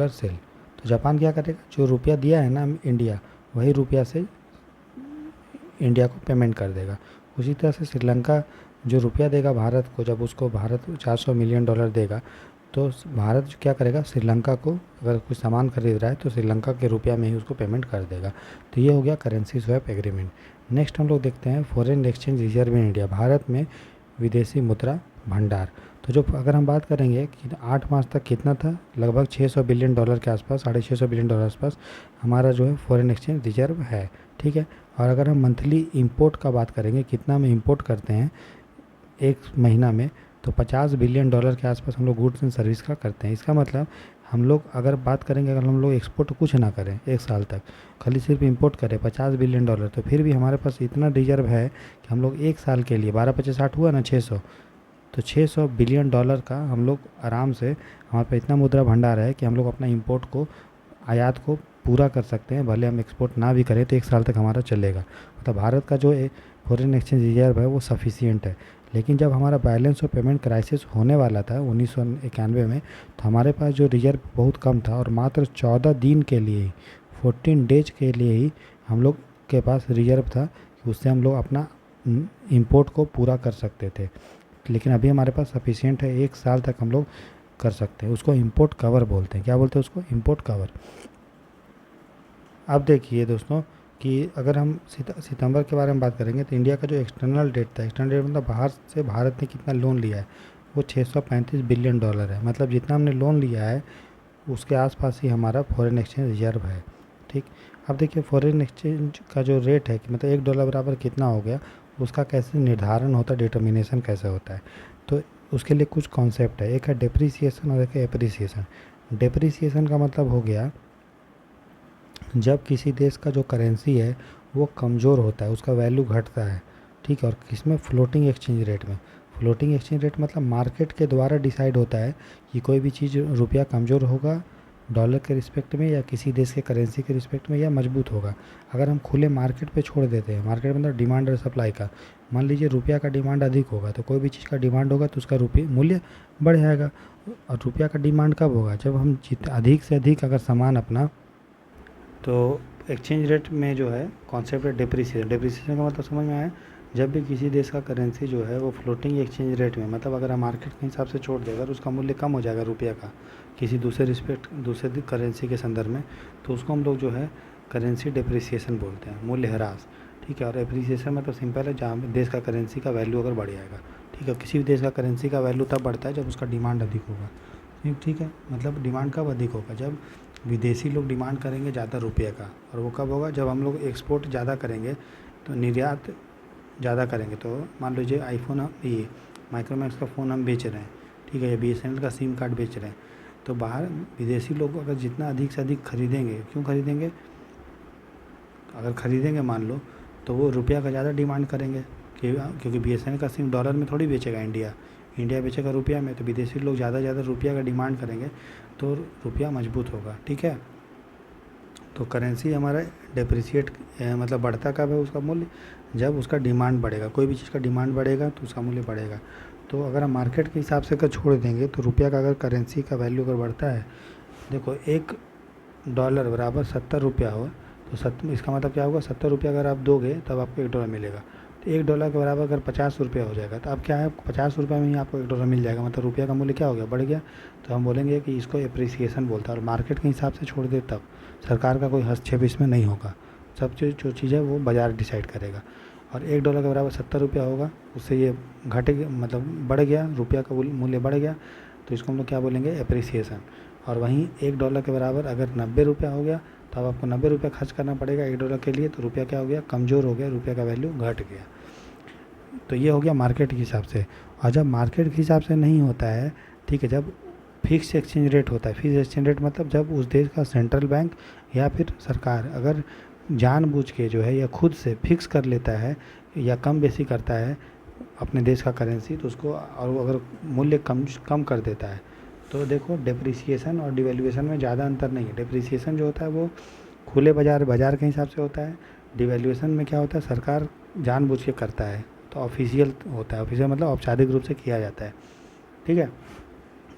सेल, तो जापान क्या करेगा, जो रुपया दिया है ना इंडिया, वही रुपया से इंडिया को पेमेंट कर देगा। उसी तरह से श्रीलंका जो रुपया देगा भारत को, जब उसको भारत $400 मिलियन देगा, तो भारत क्या करेगा, श्रीलंका को अगर कुछ सामान खरीद रहा है तो श्रीलंका के रुपया में ही उसको पेमेंट कर देगा। तो ये हो गया करेंसी स्वैप एग्रीमेंट। नेक्स्ट हम लोग देखते हैं foreign exchange reserve in India, Bharat में विदेशी मुद्रा भंडार। तो जो अगर हम बात करेंगे कि 8 मार्च तक कितना था, लगभग $600 बिलियन के आसपास, $650 बिलियन के आसपास हमारा जो है फॉरेन एक्सचेंज रिजर्व है, ठीक है। और अगर हम मंथली इंपोर्ट का बात करेंगे, कितना हम इंपोर्ट करते हैं एक महीना में, तो $50 बिलियन के आसपास हम लोग गुड्स एंड सर्विस का करते हैं। इसका मतलब हम लोग अगर बात करेंगे, अगर हम लोग एक्सपोर्ट कुछ ना करें एक साल तक, खाली सिर्फ इंपोर्ट करें $50 बिलियन, तो फिर भी हमारे पास इतना रिजर्व है कि हम लोग एक साल के लिए 12×5=60 हुआ ना 600, तो $600 बिलियन का हम लोग आराम से, हमारे पास इतना मुद्रा भंडार है कि हम लोग अपना इंपोर्ट को, आयात को पूरा कर सकते हैं। भले हम एक्सपोर्ट ना भी करें तो एक साल तक हमारा चलेगा। मतलब भारत का जो फॉरेन एक्सचेंज रिजर्व है वो सफिशिएंट है। लेकिन जब हमारा बैलेंस ऑफ पेमेंट क्राइसिस होने वाला था 1991 में, तो हमारे पास जो रिजर्व बहुत कम था, और मात्र 14 दिन के लिए ही, 14 डेज के लिए ही हम लोग के पास रिजर्व था, उससे हम लोग अपना इंपोर्ट को पूरा कर सकते थे। लेकिन अभी हमारे पास सफिशिएंट है, एक साल तक हम लोग कर सकते हैं। उसको इंपोर्ट कवर बोलते हैं। क्या बोलते हैं उसको, इंपोर्ट कवर। अब देखिए दोस्तों कि अगर हम सितंबर के बारे में बात करेंगे, तो इंडिया का जो एक्सटर्नल डेट था, एक्सटर्नल डेट मतलब बाहर से भारत ने कितना लोन लिया है, वो $635 बिलियन है। मतलब जितना हमने लोन लिया है उसके आसपास ही हमारा फॉरेन एक्सचेंज रिजर्व है, ठीक। अब देखिए फॉरेन एक्सचेंज का जो रेट है कि मतलब $1 बराबर कितना हो गया, उसका कैसे निर्धारण होता है, डिटर्मिनेशन कैसे होता है। तो उसके लिए कुछ कॉन्सेप्ट है, एक है डेप्रीसिएशन और एक है एप्रीसिएशन। डेप्रीसिएशन का मतलब हो गया जब किसी देश का जो करेंसी है वो कमज़ोर होता है, उसका वैल्यू घटता है, ठीक है। और किसमें, फ्लोटिंग एक्सचेंज रेट में। फ्लोटिंग एक्सचेंज रेट मतलब मार्केट के द्वारा डिसाइड होता है कि कोई भी चीज़, रुपया कमज़ोर होगा डॉलर के रिस्पेक्ट में, या किसी देश के करेंसी के रिस्पेक्ट में, या मजबूत होगा। अगर हम खुले मार्केट पे छोड़ देते हैं, मार्केट मतलब डिमांड और सप्लाई का, मान लीजिए रुपया का डिमांड अधिक होगा, तो कोई भी चीज़ का डिमांड होगा तो उसका रुपये मूल्य बढ़ जाएगा। और रुपया का डिमांड कब होगा, जब हम अधिक से अधिक अगर सामान अपना, तो एक्सचेंज रेट में जो है कॉन्सेप्ट है डेप्रिसिएशन। डेप्रिसिएशन का मतलब समझ में आया, जब भी किसी देश का करेंसी जो है वो फ्लोटिंग एक्सचेंज रेट में, मतलब अगर हम मार्केट के हिसाब से छोड़ देगा, अगर उसका मूल्य कम हो जाएगा रुपया का किसी दूसरे करेंसी के संदर्भ में, तो उसको हम लोग जो है करेंसी डेप्रिसिएशन बोलते हैं, मूल्य ह्रास, ठीक है। और एप्रिसिएशन मतलब सिंपल है, जहाँ देश का करेंसी का वैल्यू अगर बढ़ जाएगा, ठीक है। किसी भी देश का करेंसी का वैल्यू तब बढ़ता है जब उसका डिमांड अधिक होगा, ठीक है। मतलब डिमांड कब अधिक होगा, जब विदेशी लोग डिमांड करेंगे ज़्यादा रुपये का। और वो कब होगा, जब हम लोग एक्सपोर्ट ज़्यादा करेंगे, तो निर्यात ज़्यादा करेंगे। तो मान लीजिए आईफोन, ये माइक्रोमैक्स का फ़ोन हम बेच रहे हैं, ठीक है, या BSNL का सिम कार्ड बेच रहे हैं, तो बाहर विदेशी लोग अगर जितना अधिक से अधिक खरीदेंगे, क्यों खरीदेंगे, अगर खरीदेंगे मान लो, तो वो रुपया का ज़्यादा डिमांड करेंगे, क्योंकि BSNL का सिम डॉलर में थोड़ी बेचेगा इंडिया इंडिया बेचेगा रुपया में तो विदेशी लोग ज़्यादा से ज़्यादा रुपया का डिमांड करेंगे, तो रुपया मजबूत होगा। ठीक है, तो करेंसी हमारा डेप्रिसिएट मतलब बढ़ता कब है उसका मूल्य, जब उसका डिमांड बढ़ेगा। कोई भी चीज़ का डिमांड बढ़ेगा तो उसका मूल्य बढ़ेगा। तो अगर हम मार्केट के हिसाब से अगर छोड़ देंगे तो रुपया का अगर करेंसी का वैल्यू अगर बढ़ता है, देखो $1 बराबर 70 रुपया हो, तो इसका मतलब क्या होगा, 70 रुपया अगर आप दोगे तब आपको $1 मिलेगा। तो $1 के बराबर अगर 50 रुपया हो जाएगा, तो अब क्या है, 50 रुपये में ही आपको $1 मिल जाएगा, मतलब रुपया का मूल्य क्या हो गया, बढ़ गया। तो हम बोलेंगे कि इसको एप्रिसिएशन बोलता है। और मार्केट के हिसाब से छोड़ दे तब सरकार का कोई हस्तक्षेप इसमें नहीं होगा, सब जो चीज़ है वो बाज़ार डिसाइड करेगा। और $1 के बराबर 70 रुपया होगा, उससे ये घट गया, मतलब बढ़ गया, रुपया का मूल्य बढ़ गया, तो इसको हम लोग क्या बोलेंगे, एप्रिसिएशन। और वहीं $1 के बराबर अगर 90 रुपया हो गया, तो अब आपको 90 रुपया खर्च करना पड़ेगा $1 के लिए, तो रुपया क्या हो गया, कमज़ोर हो गया, रुपया का वैल्यू घट गया। तो ये हो गया मार्केट के हिसाब से। और जब मार्केट के हिसाब से नहीं होता है, ठीक है, जब फिक्स एक्सचेंज रेट होता है, फिक्स एक्सचेंज रेट मतलब जब उस देश का सेंट्रल बैंक या फिर सरकार अगर जानबूझ के जो है या खुद से फिक्स कर लेता है या कम बेसी करता है अपने देश का करेंसी, तो उसको और वो अगर मूल्य कम कर देता है, तो देखो डेप्रिसिएशन और डिवैल्यूएशन में ज़्यादा अंतर नहीं है। डेप्रिसिएशन जो होता है वो खुले बाज़ार के हिसाब से होता है, डिवैल्यूएशन में क्या होता है, सरकार जानबूझ के करता है, तो ऑफिशियल होता है। ऑफिशियल मतलब औपचारिक रूप से किया जाता है। ठीक है,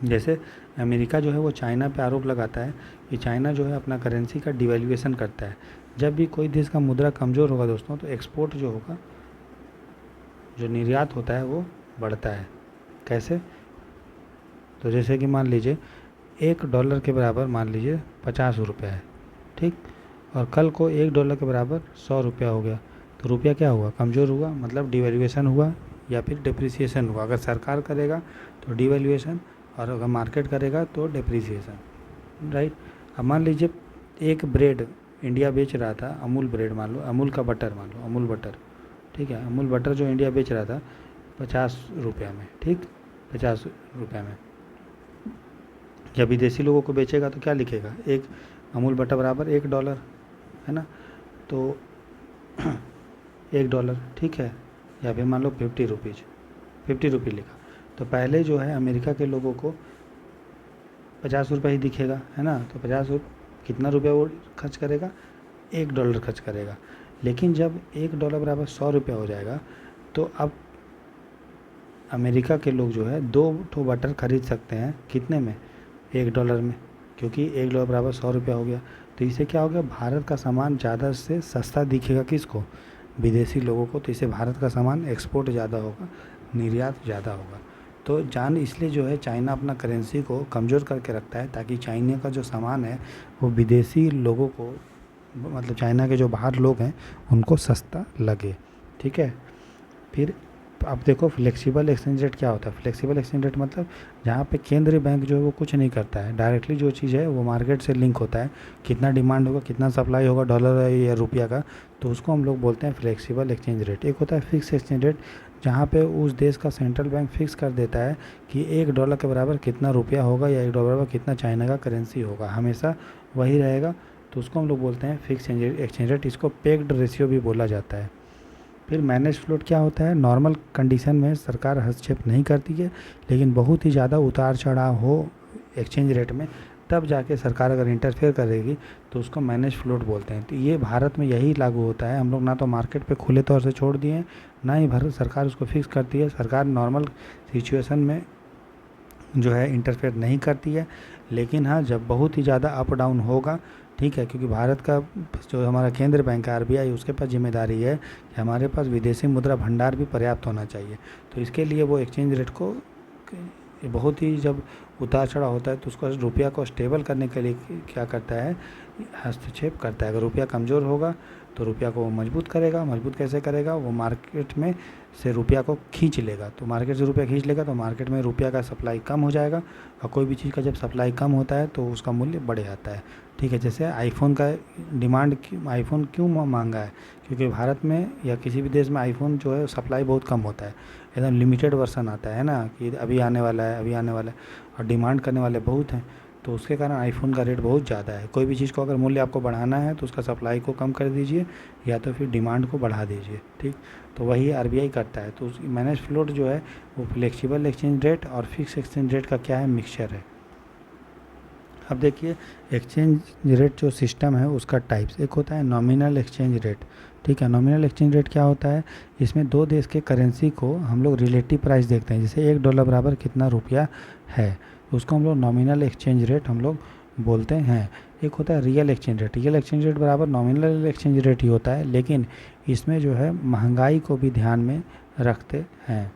जैसे अमेरिका जो है वो चाइना पे आरोप लगाता है कि चाइना जो है अपना करेंसी का डिवैल्यूएशन करता है। जब भी कोई देश का मुद्रा कमज़ोर होगा दोस्तों, तो एक्सपोर्ट जो होगा, जो निर्यात होता है वो बढ़ता है। कैसे, तो जैसे कि मान लीजिए $1 के बराबर मान लीजिए 50 रुपया है, ठीक, और कल को $1 के बराबर 100 रुपया हो गया, तो रुपया क्या हुआ, कमज़ोर हुआ, मतलब डिवैल्यूएशन हुआ या फिर डेप्रिसिएशन हुआ। अगर सरकार करेगा तो डिवैल्यूएशन, और अगर मार्केट करेगा तो डेप्रिसिएशन, राइट। अब मान लीजिए एक ब्रेड इंडिया बेच रहा था, अमूल ब्रेड मान लो, अमूल का बटर मान लो, अमूल बटर, ठीक है, अमूल बटर जो इंडिया बेच रहा था 50 रुपया में, ठीक, 50 रुपया में। जब विदेशी लोगों को बेचेगा तो क्या लिखेगा, एक अमूल बटर बराबर $1, है ना, तो $1, ठीक है, या फिर मान लो 50 रुपये लिखा, तो पहले जो है अमेरिका के लोगों को 50 रुपये ही दिखेगा, है ना, तो 50 कितना रुपया वो खर्च करेगा, $1 खर्च करेगा। लेकिन जब $1 बराबर 100 रुपया हो जाएगा, तो अब अमेरिका के लोग जो है 2 बटर खरीद सकते हैं, कितने में, $1 में, क्योंकि $1 बराबर 100 रुपया हो गया। तो इससे क्या हो गया, भारत का सामान ज़्यादा से सस्ता दिखेगा किसको, विदेशी लोगों को, तो इससे भारत का सामान एक्सपोर्ट ज़्यादा होगा, निर्यात ज़्यादा होगा। तो इसलिए जो है चाइना अपना करेंसी को कमज़ोर करके रखता है, ताकि चाइना का जो सामान है वो विदेशी लोगों को, मतलब चाइना के जो बाहर लोग हैं उनको सस्ता लगे। ठीक है, फिर अब देखो फ्लेक्सिबल एक्सचेंज रेट क्या होता है। फ्लेक्सिबल एक्सचेंज रेट मतलब जहाँ पे केंद्रीय बैंक जो है वो कुछ नहीं करता है, डायरेक्टली जो चीज़ है वो मार्केट से लिंक होता है, कितना डिमांड होगा, कितना सप्लाई होगा डॉलर या रुपया का, तो उसको हम लोग बोलते हैं फ्लेक्सिबल एक्सचेंज रेट। एक होता है फिक्स एक्सचेंज रेट, जहाँ पे उस देश का सेंट्रल बैंक फिक्स कर देता है कि $1 के बराबर कितना रुपया होगा या $1 बराबर कितना चाइना का करेंसी होगा, हमेशा वही रहेगा, तो उसको हम लोग बोलते हैं फिक्स एक्सचेंज रेट। इसको पेग्ड रेशियो भी बोला जाता है। फिर मैनेज फ्लोट क्या होता है, नॉर्मल कंडीशन में सरकार हस्तक्षेप नहीं करती है, लेकिन बहुत ही ज़्यादा उतार चढ़ाव हो एक्सचेंज रेट में, तब जाके सरकार अगर इंटरफेयर करेगी तो उसको मैनेज फ्लोट बोलते हैं। तो ये भारत में यही लागू होता है। हम लोग ना तो मार्केट पे खुले तौर से छोड़ दिए हैं, ना ही भारत सरकार उसको फिक्स करती है। सरकार नॉर्मल सिचुएशन में जो है इंटरफेयर नहीं करती है, लेकिन हाँ जब बहुत ही ज़्यादा अप डाउन होगा, ठीक है, क्योंकि भारत का जो हमारा केंद्र बैंक है RBI, उसके पास जिम्मेदारी है कि हमारे पास विदेशी मुद्रा भंडार भी पर्याप्त होना चाहिए। तो इसके लिए वो एक्सचेंज रेट को बहुत ही जब उतार चढ़ाव होता है तो उसको रुपया को स्टेबल करने के लिए क्या करता है, हस्तक्षेप करता है। अगर रुपया कमज़ोर होगा तो रुपया को वो मजबूत करेगा। मजबूत कैसे करेगा, वो मार्केट में से रुपया को खींच लेगा। तो मार्केट से रुपया खींच लेगा तो मार्केट में रुपया का सप्लाई कम हो जाएगा, और कोई भी चीज़ का जब सप्लाई कम होता है तो उसका मूल्य बढ़ जाता है। ठीक है, जैसे आईफोन का डिमांड, आईफोन क्यों महंगा है, क्योंकि भारत में या किसी भी देश में आईफोन जो है सप्लाई बहुत कम होता है, एकदम लिमिटेड वर्सन आता है ना, कि अभी आने वाला है, अभी आने वाला है, और डिमांड करने वाले बहुत हैं। तो उसके कारण आईफोन का रेट बहुत ज़्यादा है। कोई भी चीज़ को अगर मूल्य आपको बढ़ाना है तो उसका सप्लाई को कम कर दीजिए या तो फिर डिमांड को बढ़ा दीजिए, ठीक। तो वही आरबीआई करता है। तो मैनेज फ्लोट जो है वो फ्लेक्सिबल एक्सचेंज रेट और फिक्स एक्सचेंज रेट का क्या है, मिक्सचर है। अब देखिए एक्सचेंज रेट जो सिस्टम है उसका टाइप्स, एक होता है नॉमिनल एक्सचेंज रेट, ठीक है। नॉमिनल एक्सचेंज रेट क्या होता है, इसमें दो देश के करेंसी को हम लोग रिलेटिव प्राइस देखते हैं, जैसे $1 बराबर कितना रुपया है, उसको हम लोग नॉमिनल एक्सचेंज रेट हम लोग बोलते हैं। एक होता है real exchange rate, real exchange rate बराबर नॉमिनल एक्सचेंज रेट ही होता है, लेकिन इसमें जो है महंगाई को भी ध्यान में रखते हैं,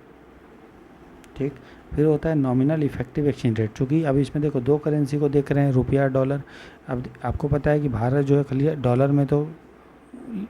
ठीक। फिर होता है नॉमिनल इफेक्टिव एक्सचेंज रेट, चूँकि अब इसमें देखो दो करेंसी को देख रहे हैं, रुपया डॉलर। अब आपको पता है कि भारत जो है खाली डॉलर में तो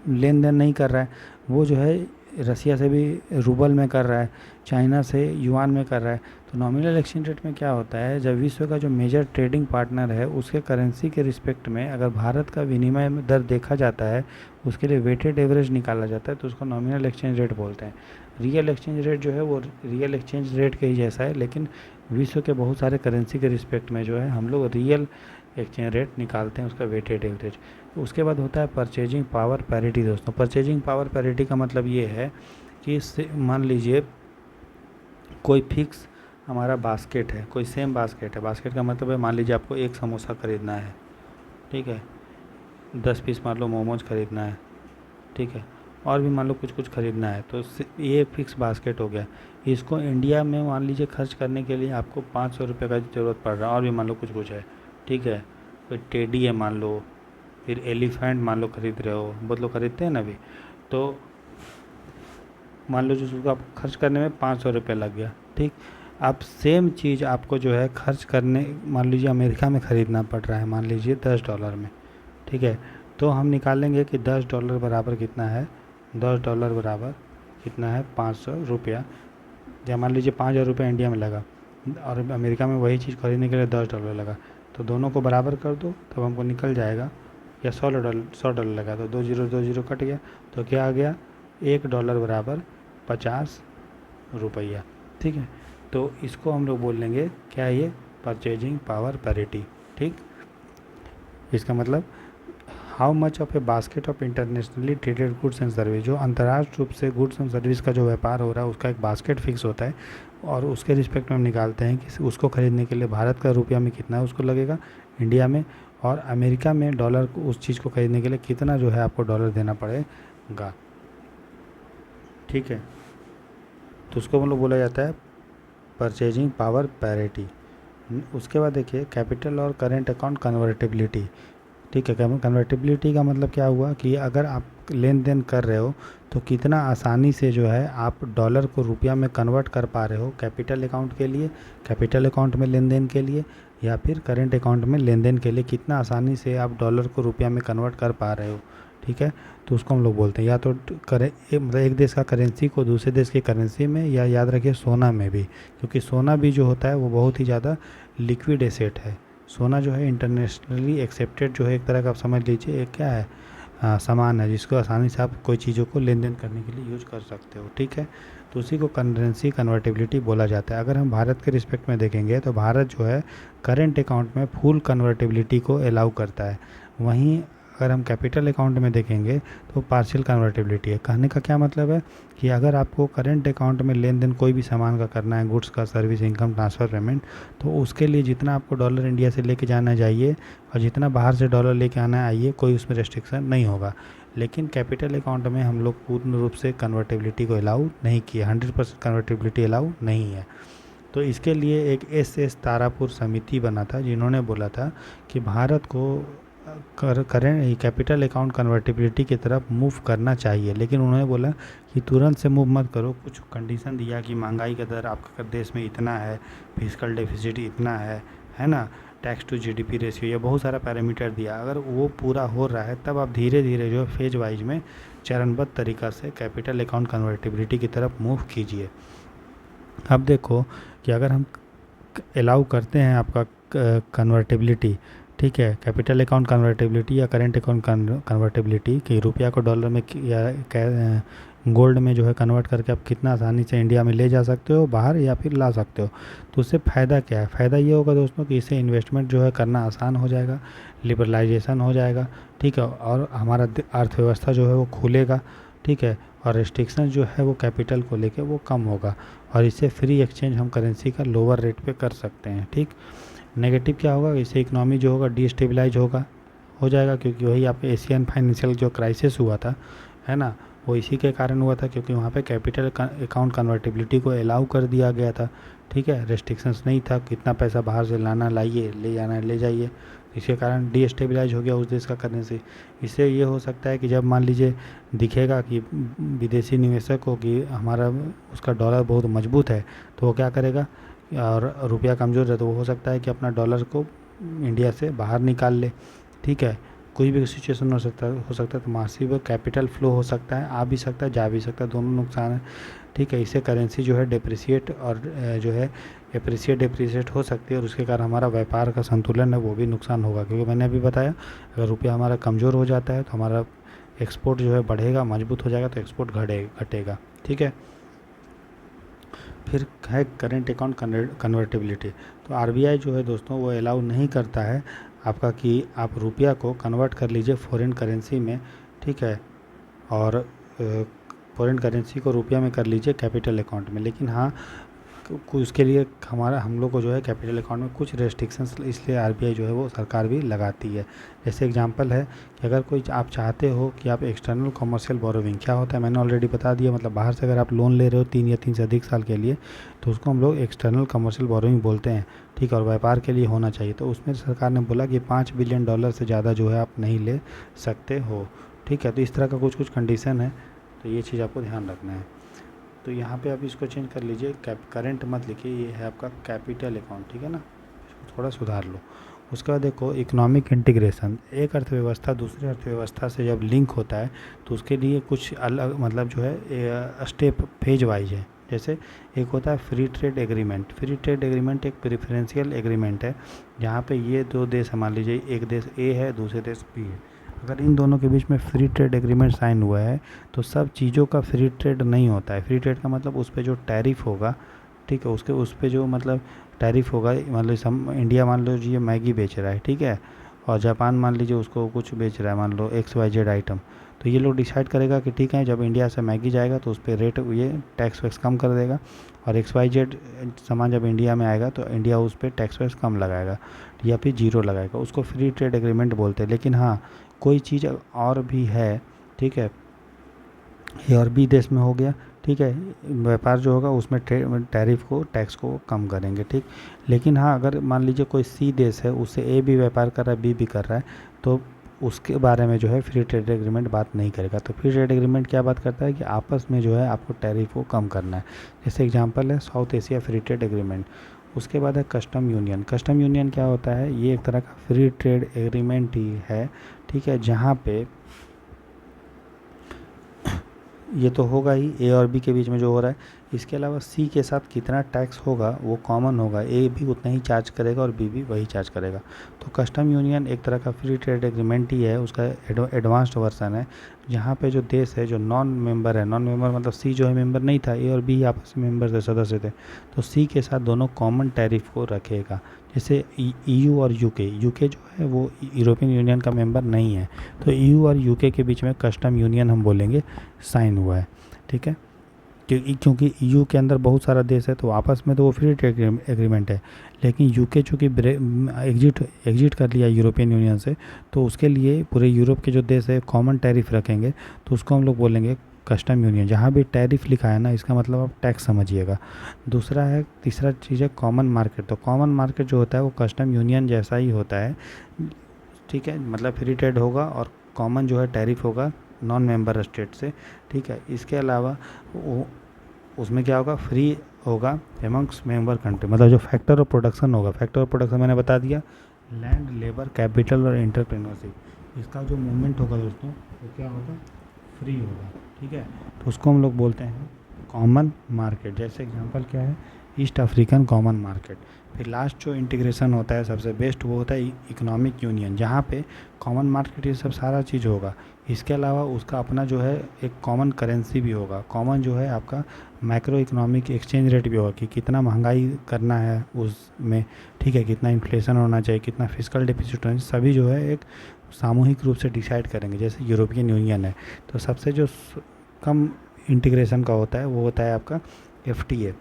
लेन देन नहीं कर रहा है, वो जो है रसिया से भी रूबल में कर रहा है, चाइना से युआन में कर रहा है। तो नॉमिनल एक्सचेंज रेट में क्या होता है, जब विश्व का जो मेजर ट्रेडिंग पार्टनर है उसके करेंसी के रिस्पेक्ट में अगर भारत का विनिमय दर देखा जाता है, उसके लिए वेटेड एवरेज निकाला जाता है, तो उसको नॉमिनल एक्सचेंज रेट बोलते हैं। रियल एक्सचेंज रेट जो है वो रियल एक्सचेंज रेट के ही जैसा है, लेकिन विश्व के बहुत सारे करेंसी के रिस्पेक्ट में जो है हम लोग रियल एक्सचेंज रेट निकालते हैं, उसका वेटेड एवरेज। उसके बाद होता है परचेजिंग पावर पैरिटी। दोस्तों परचेजिंग पावर पैरिटी का मतलब ये है कि मान लीजिए कोई फिक्स हमारा बास्केट है, कोई सेम बास्केट है, बास्केट का मतलब है मान लीजिए आपको एक समोसा खरीदना है, ठीक है, 10 पीस मान लो मोमोज खरीदना है, ठीक है, और भी मान लो कुछ कुछ खरीदना है, तो ये फिक्स बास्केट हो गया। इसको इंडिया में मान लीजिए खर्च करने के लिए आपको 500 रुपये का ज़रूरत पड़ रहा है, और भी मान लो कुछ कुछ है, ठीक है, कोई टेडी है मान लो, फिर एलिफेंट मान लो खरीद रहे हो, बहुत लोग खरीदते हैं ना अभी, तो मान लो जो उसको आप खर्च करने में 500 रुपये लग गया, ठीक। अब सेम चीज़ आपको जो है खर्च करने मान लीजिए अमेरिका में ख़रीदना पड़ रहा है, मान लीजिए $10 में, ठीक है, तो हम निकालेंगे कि $10 बराबर कितना है, $10 बराबर कितना है, 500 रुपया। जब मान लीजिए 5,000 रुपये इंडिया में लगा और अमेरिका में वही चीज़ खरीदने के लिए $10 लगा, तो दोनों को बराबर कर दो तब हमको निकल जाएगा, या $100 लगा तो 2 0 कट गया, तो क्या आ गया, $1 बराबर 50 रुपया, ठीक है। तो इसको हम लोग बोल लेंगे क्या, ये परचेजिंग पावर पैरिटी, ठीक। इसका मतलब how much of A basket of internationally traded goods and service, जो अंतर्राष्ट्रीय रूप से गुड्स एंड सर्विस का जो व्यापार हो रहा है उसका एक बास्केट फिक्स होता है, और उसके रिस्पेक्ट में हम निकालते हैं कि उसको खरीदने के लिए भारत का रुपया में कितना है उसको लगेगा इंडिया में, और अमेरिका में डॉलर को उस चीज़ को खरीदने के लिए कितना जो है आपको डॉलर देना पड़ेगा, ठीक है। तो उसको हम लोग बोला जाता है परचेजिंग पावर पैरिटी। उसके बाद देखिए कैपिटल और करेंट अकाउंट कन्वर्टेबिलिटी, ठीक है। कन्वर्टेबिलिटी का मतलब क्या हुआ कि अगर आप लेन देन कर रहे हो तो कितना आसानी से जो है आप डॉलर को रुपया में कन्वर्ट कर पा रहे हो, कैपिटल अकाउंट के लिए, कैपिटल अकाउंट में लेन देन के लिए, या फिर करेंट अकाउंट में लेन देन के लिए कितना आसानी से आप डॉलर को रुपया में कन्वर्ट कर पा रहे हो, ठीक है। तो उसको हम लोग बोलते हैं या तो मतलब एक देश का करेंसी को दूसरे देश की करेंसी में, या याद रखिए सोना में भी, क्योंकि सोना भी जो होता है वो बहुत ही ज़्यादा लिक्विड एसेट है। सोना जो है इंटरनेशनली एक्सेप्टेड जो है एक तरह का आप समझ लीजिए एक क्या है, सामान है जिसको आसानी से आप कोई चीज़ों को लेन देन करने के लिए यूज कर सकते हो, ठीक है। तो उसी को करेंसी कन्वर्टेबिलिटी बोला जाता है। अगर हम भारत के रिस्पेक्ट में देखेंगे तो भारत जो है करेंट अकाउंट में फुल कन्वर्टेबिलिटी को अलाउ करता है, वहीं अगर हम कैपिटल अकाउंट में देखेंगे तो पार्शियल कन्वर्टेबिलिटी है। कहने का क्या मतलब है कि अगर आपको करेंट अकाउंट में लेन देन कोई भी सामान का करना है, गुड्स का, सर्विस, इनकम ट्रांसफ़र, पेमेंट, तो उसके लिए जितना आपको डॉलर इंडिया से लेके जाना चाहिए और जितना बाहर से डॉलर लेके आना आइए, कोई उसमें रेस्ट्रिक्शन नहीं होगा। लेकिन कैपिटल अकाउंट में हम लोग पूर्ण रूप से कन्वर्टेबिलिटी को अलाउ नहीं किया, 100% कन्वर्टेबिलिटी अलाउ नहीं है। तो इसके लिए एक SS तारापुर समिति बना था जिन्होंने बोला था कि भारत को करें कैपिटल अकाउंट कन्वर्टिबिलिटी की तरफ मूव करना चाहिए, लेकिन उन्होंने बोला कि तुरंत से मूव मत करो। कुछ कंडीशन दिया कि महंगाई का दर आपका देश में इतना है, फिजिकल डेफिसिट इतना है ना, टैक्स टू GDP रेशियो, ये बहुत सारा पैरामीटर दिया। अगर वो पूरा हो रहा है तब आप धीरे धीरे जो फेज वाइज में चरणबद्ध तरीक़ा से कैपिटल अकाउंट कन्वर्टिबिलिटी की तरफ मूव कीजिए। अब देखो कि अगर हम अलाउ करते हैं आपका कन्वर्टिबिलिटी, ठीक है, कैपिटल अकाउंट कन्वर्टेबिलिटी या करेंट अकाउंट कन्वर्टेबिलिटी कि रुपया को डॉलर में या गोल्ड में जो है कन्वर्ट करके आप कितना आसानी से इंडिया में ले जा सकते हो बाहर या फिर ला सकते हो। तो उससे फ़ायदा क्या है? फ़ायदा ये होगा दोस्तों कि इससे इन्वेस्टमेंट जो है करना आसान हो जाएगा, लिबरलाइजेशन हो जाएगा, ठीक है, और हमारा अर्थव्यवस्था जो है वो खुलेगा, ठीक है, और रिस्ट्रिक्शन जो है वो कैपिटल को लेके वो कम होगा, और इससे फ्री एक्सचेंज हम करेंसी का लोअर रेट पे कर सकते हैं, ठीक। नेगेटिव क्या होगा? इससे इकोनॉमी जो होगा डिस्टेबलाइज हो जाएगा, क्योंकि वही आप एशियन फाइनेंशियल जो क्राइसिस हुआ था, है ना, वो इसी के कारण हुआ था, क्योंकि वहाँ पे कैपिटल अकाउंट कन्वर्टिबिलिटी को अलाउ कर दिया गया था, ठीक है, रेस्ट्रिक्शंस नहीं था, कितना पैसा बाहर से लाना लाइए, ले जाना ले जाइए, इसके कारण डिस्टेबलाइज हो गया उस देश का करेंसी। इससे ये हो सकता है कि जब मान लीजिए दिखेगा कि विदेशी निवेशक को कि हमारा उसका डॉलर बहुत मजबूत है, तो वो क्या करेगा, और रुपया कमज़ोर है तो वो हो सकता है कि अपना डॉलर को इंडिया से बाहर निकाल ले, ठीक है। कोई भी सिचुएशन हो सकता है तो मासिव कैपिटल फ्लो हो सकता है, आ भी सकता है, जा भी सकता है, दोनों नुकसान है, ठीक है। इससे करेंसी जो है डिप्रिसिएट और जो है डिप्रिसिएट हो सकती है, और उसके कारण हमारा व्यापार का संतुलन है वो भी नुकसान होगा, क्योंकि मैंने अभी बताया अगर रुपया हमारा कमज़ोर हो जाता है तो हमारा एक्सपोर्ट जो है बढ़ेगा, मजबूत हो जाएगा तो एक्सपोर्ट घटेगा, ठीक है। फिर है करेंट अकाउंट कन्वर्टिबिलिटी। तो आरबीआई जो है दोस्तों वो अलाउ नहीं करता है आपका कि आप रुपया को कन्वर्ट कर लीजिए फॉरेन करेंसी में, ठीक है, और फॉरेन करेंसी को रुपया में कर लीजिए कैपिटल अकाउंट में। लेकिन हाँ, उसके लिए हम लोग को जो है कैपिटल अकाउंट में कुछ रेस्ट्रिक्शंस इसलिए आरबीआई जो है वो सरकार भी लगाती है। जैसे एग्जांपल है कि अगर कोई आप चाहते हो कि आप एक्सटर्नल कमर्शियल बोरोविंग क्या होता है मैंने ऑलरेडी बता दिया, मतलब बाहर से अगर आप लोन ले रहे हो 3 या 3 से अधिक साल के लिए तो उसको हम लोग एक्सटर्नल कमर्शियल बोरोविंग बोलते हैं, ठीक है, और व्यापार के लिए होना चाहिए। तो उसमें सरकार ने बोला कि $5 बिलियन से ज़्यादा जो है आप नहीं ले सकते हो, ठीक है। तो इस तरह का कुछ कंडीशन है, तो ये चीज़ आपको ध्यान रखना है। तो यहाँ पे आप इसको चेंज कर लीजिए, करेंट मत लिखिए, ये है आपका कैपिटल अकाउंट, ठीक है ना, इसको थोड़ा सुधार लो। उसके बाद देखो इकोनॉमिक इंटीग्रेशन, एक अर्थव्यवस्था दूसरे अर्थव्यवस्था से जब लिंक होता है तो उसके लिए कुछ अलग मतलब जो है स्टेप फेज वाइज है। जैसे एक होता है free trade agreement. Free trade agreement एक प्रेफरेंशियल एग्रीमेंट है, जहाँ पे ये दो देश मान लीजिए एक देश ए है दूसरे देश बी है, अगर इन दोनों के बीच में फ्री ट्रेड एग्रीमेंट साइन हुआ है तो सब चीज़ों का फ्री ट्रेड नहीं होता है। फ्री ट्रेड का मतलब उस पर जो टैरिफ होगा, ठीक है, उसके उस पर जो मतलब टैरिफ होगा, मान लो इंडिया मान लो जी ये मैगी बेच रहा है, ठीक है, और जापान मान लीजिए उसको कुछ बेच रहा है, मान लो XYZ आइटम, तो ये लोग डिसाइड करेगा कि ठीक है जब इंडिया से मैगी जाएगा तो उस पर रेट ये टैक्स वैक्स कम कर देगा, और XYZ सामान जब इंडिया में आएगा तो इंडिया उस पर टैक्स वैक्स कम लगाएगा या फिर जीरो लगाएगा, उसको फ्री ट्रेड एग्रीमेंट बोलते हैं। लेकिन हाँ, कोई चीज़ और भी है, ठीक है, ये और भी देश में हो गया, ठीक है, व्यापार जो होगा उसमें टैरिफ को टैक्स को कम करेंगे, ठीक। लेकिन हाँ, अगर मान लीजिए कोई सी देश है उससे ए भी व्यापार कर रहा है बी भी कर रहा है तो उसके बारे में जो है फ्री ट्रेड एग्रीमेंट बात नहीं करेगा। तो फ्री ट्रेड एग्रीमेंट क्या बात करता है कि आपस में जो है आपको टैरिफ को कम करना है। जैसे एग्जांपल है south Asia free trade agreement. उसके बाद है कस्टम यूनियन। कस्टम यूनियन क्या होता है, ये एक तरह का फ्री ट्रेड एग्रीमेंट ही है, ठीक है, जहाँ पे ये तो होगा ही ए और बी के बीच में जो हो रहा है, इसके अलावा सी के साथ कितना टैक्स होगा वो कॉमन होगा, ए भी उतना ही चार्ज करेगा और बी भी वही चार्ज करेगा। तो कस्टम यूनियन एक तरह का फ्री ट्रेड एग्रीमेंट ही है, उसका एडवांस्ड वर्सन है, जहाँ पे जो देश है जो नॉन मेंबर है, नॉन मेंबर मतलब सी जो है मेंबर नहीं था, ए और बी आपस में मेंबर थे, सदस्य थे, तो सी के साथ दोनों कॉमन टैरिफ को रखेगा। जैसे EU और यूके जो है वो यूरोपियन यूनियन का मेंबर नहीं है, तो EU और यूके के बीच में कस्टम यूनियन हम बोलेंगे साइन हुआ है, ठीक है, क्योंकि EU के अंदर बहुत सारा देश है तो आपस में तो वो फ्री ट्रेड एग्रीमेंट है। लेकिन यूके चूँकि एग्जिट कर लिया यूरोपियन यूनियन से, तो उसके लिए पूरे यूरोप के जो देश है कॉमन टैरिफ रखेंगे, तो उसको हम लोग बोलेंगे कस्टम यूनियन। जहाँ भी टैरिफ लिखा है ना इसका मतलब आप टैक्स समझिएगा। तीसरा चीज़ है कॉमन मार्केट। तो कॉमन मार्केट जो होता है वो कस्टम यूनियन जैसा ही होता है, ठीक है, मतलब फ्री ट्रेड होगा और कॉमन जो है टैरिफ होगा नॉन मेंबर स्टेट से, ठीक है। इसके अलावा उसमें क्या होगा, फ्री होगा एमंग्स मेंबर कंट्री, मतलब जो फैक्टर ऑफ प्रोडक्शन होगा, फैक्टर ऑफ प्रोडक्शन मैंने बता दिया, लैंड, लेबर, कैपिटल और एंटरप्रेन्योरशिप, इसका जो मूवमेंट होगा दोस्तों वो क्या होगा, फ्री होगा, ठीक है। तो उसको हम लोग बोलते हैं कॉमन मार्केट। जैसे एग्जांपल क्या है ईस्ट अफ्रीकन कॉमन मार्केट। फिर लास्ट जो इंटीग्रेशन होता है सबसे बेस्ट वो होता है इकोनॉमिक यूनियन, जहाँ पे कॉमन मार्केट ये सब सारा चीज़ होगा। इसके अलावा उसका अपना जो है एक कॉमन करेंसी भी होगा, कॉमन जो है आपका मैक्रो इकोनॉमिक एक्सचेंज रेट भी होगा कि कितना महंगाई करना है उसमें, ठीक है, कितना इन्फ्लेशन होना चाहिए, कितना फिजिकल डेफिसिट होना चाहिए, सभी जो है एक सामूहिक रूप से डिसाइड करेंगे। जैसे यूरोपियन यूनियन है तो सबसे जो कम इंटीग्रेशन का होता है वो होता है आपका एफटीए,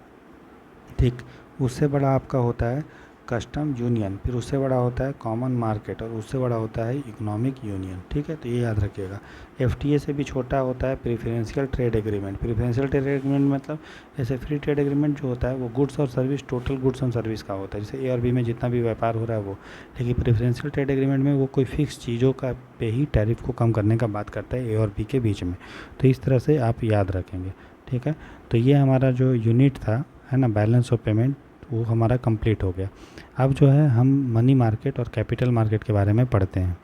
ठीक। उससे बड़ा आपका होता है कस्टम यूनियन, फिर उससे बड़ा होता है कॉमन मार्केट, और उससे बड़ा होता है इकोनॉमिक यूनियन, ठीक है। तो ये याद रखिएगा। एफटीए से भी छोटा होता है preferential trade agreement. Preferential trade agreement मतलब ऐसे फ्री ट्रेड एग्रीमेंट जो होता है वो गुड्स और सर्विस, टोटल गुड्स और सर्विस का होता है, जैसे ए और बी में जितना भी व्यापार हो रहा है वो। लेकिन प्रेफरेंशियल ट्रेड एग्रीमेंट में वो कोई फिक्स चीज़ों का पे ही टैरिफ को कम करने का बात करता है ए और बी के बीच में। तो इस तरह से आप याद रखेंगे, ठीक है। तो ये हमारा जो यूनिट था, है ना, बैलेंस ऑफ पेमेंट, वो हमारा कंप्लीट हो गया। अब जो है हम मनी मार्केट और कैपिटल मार्केट के बारे में पढ़ते हैं।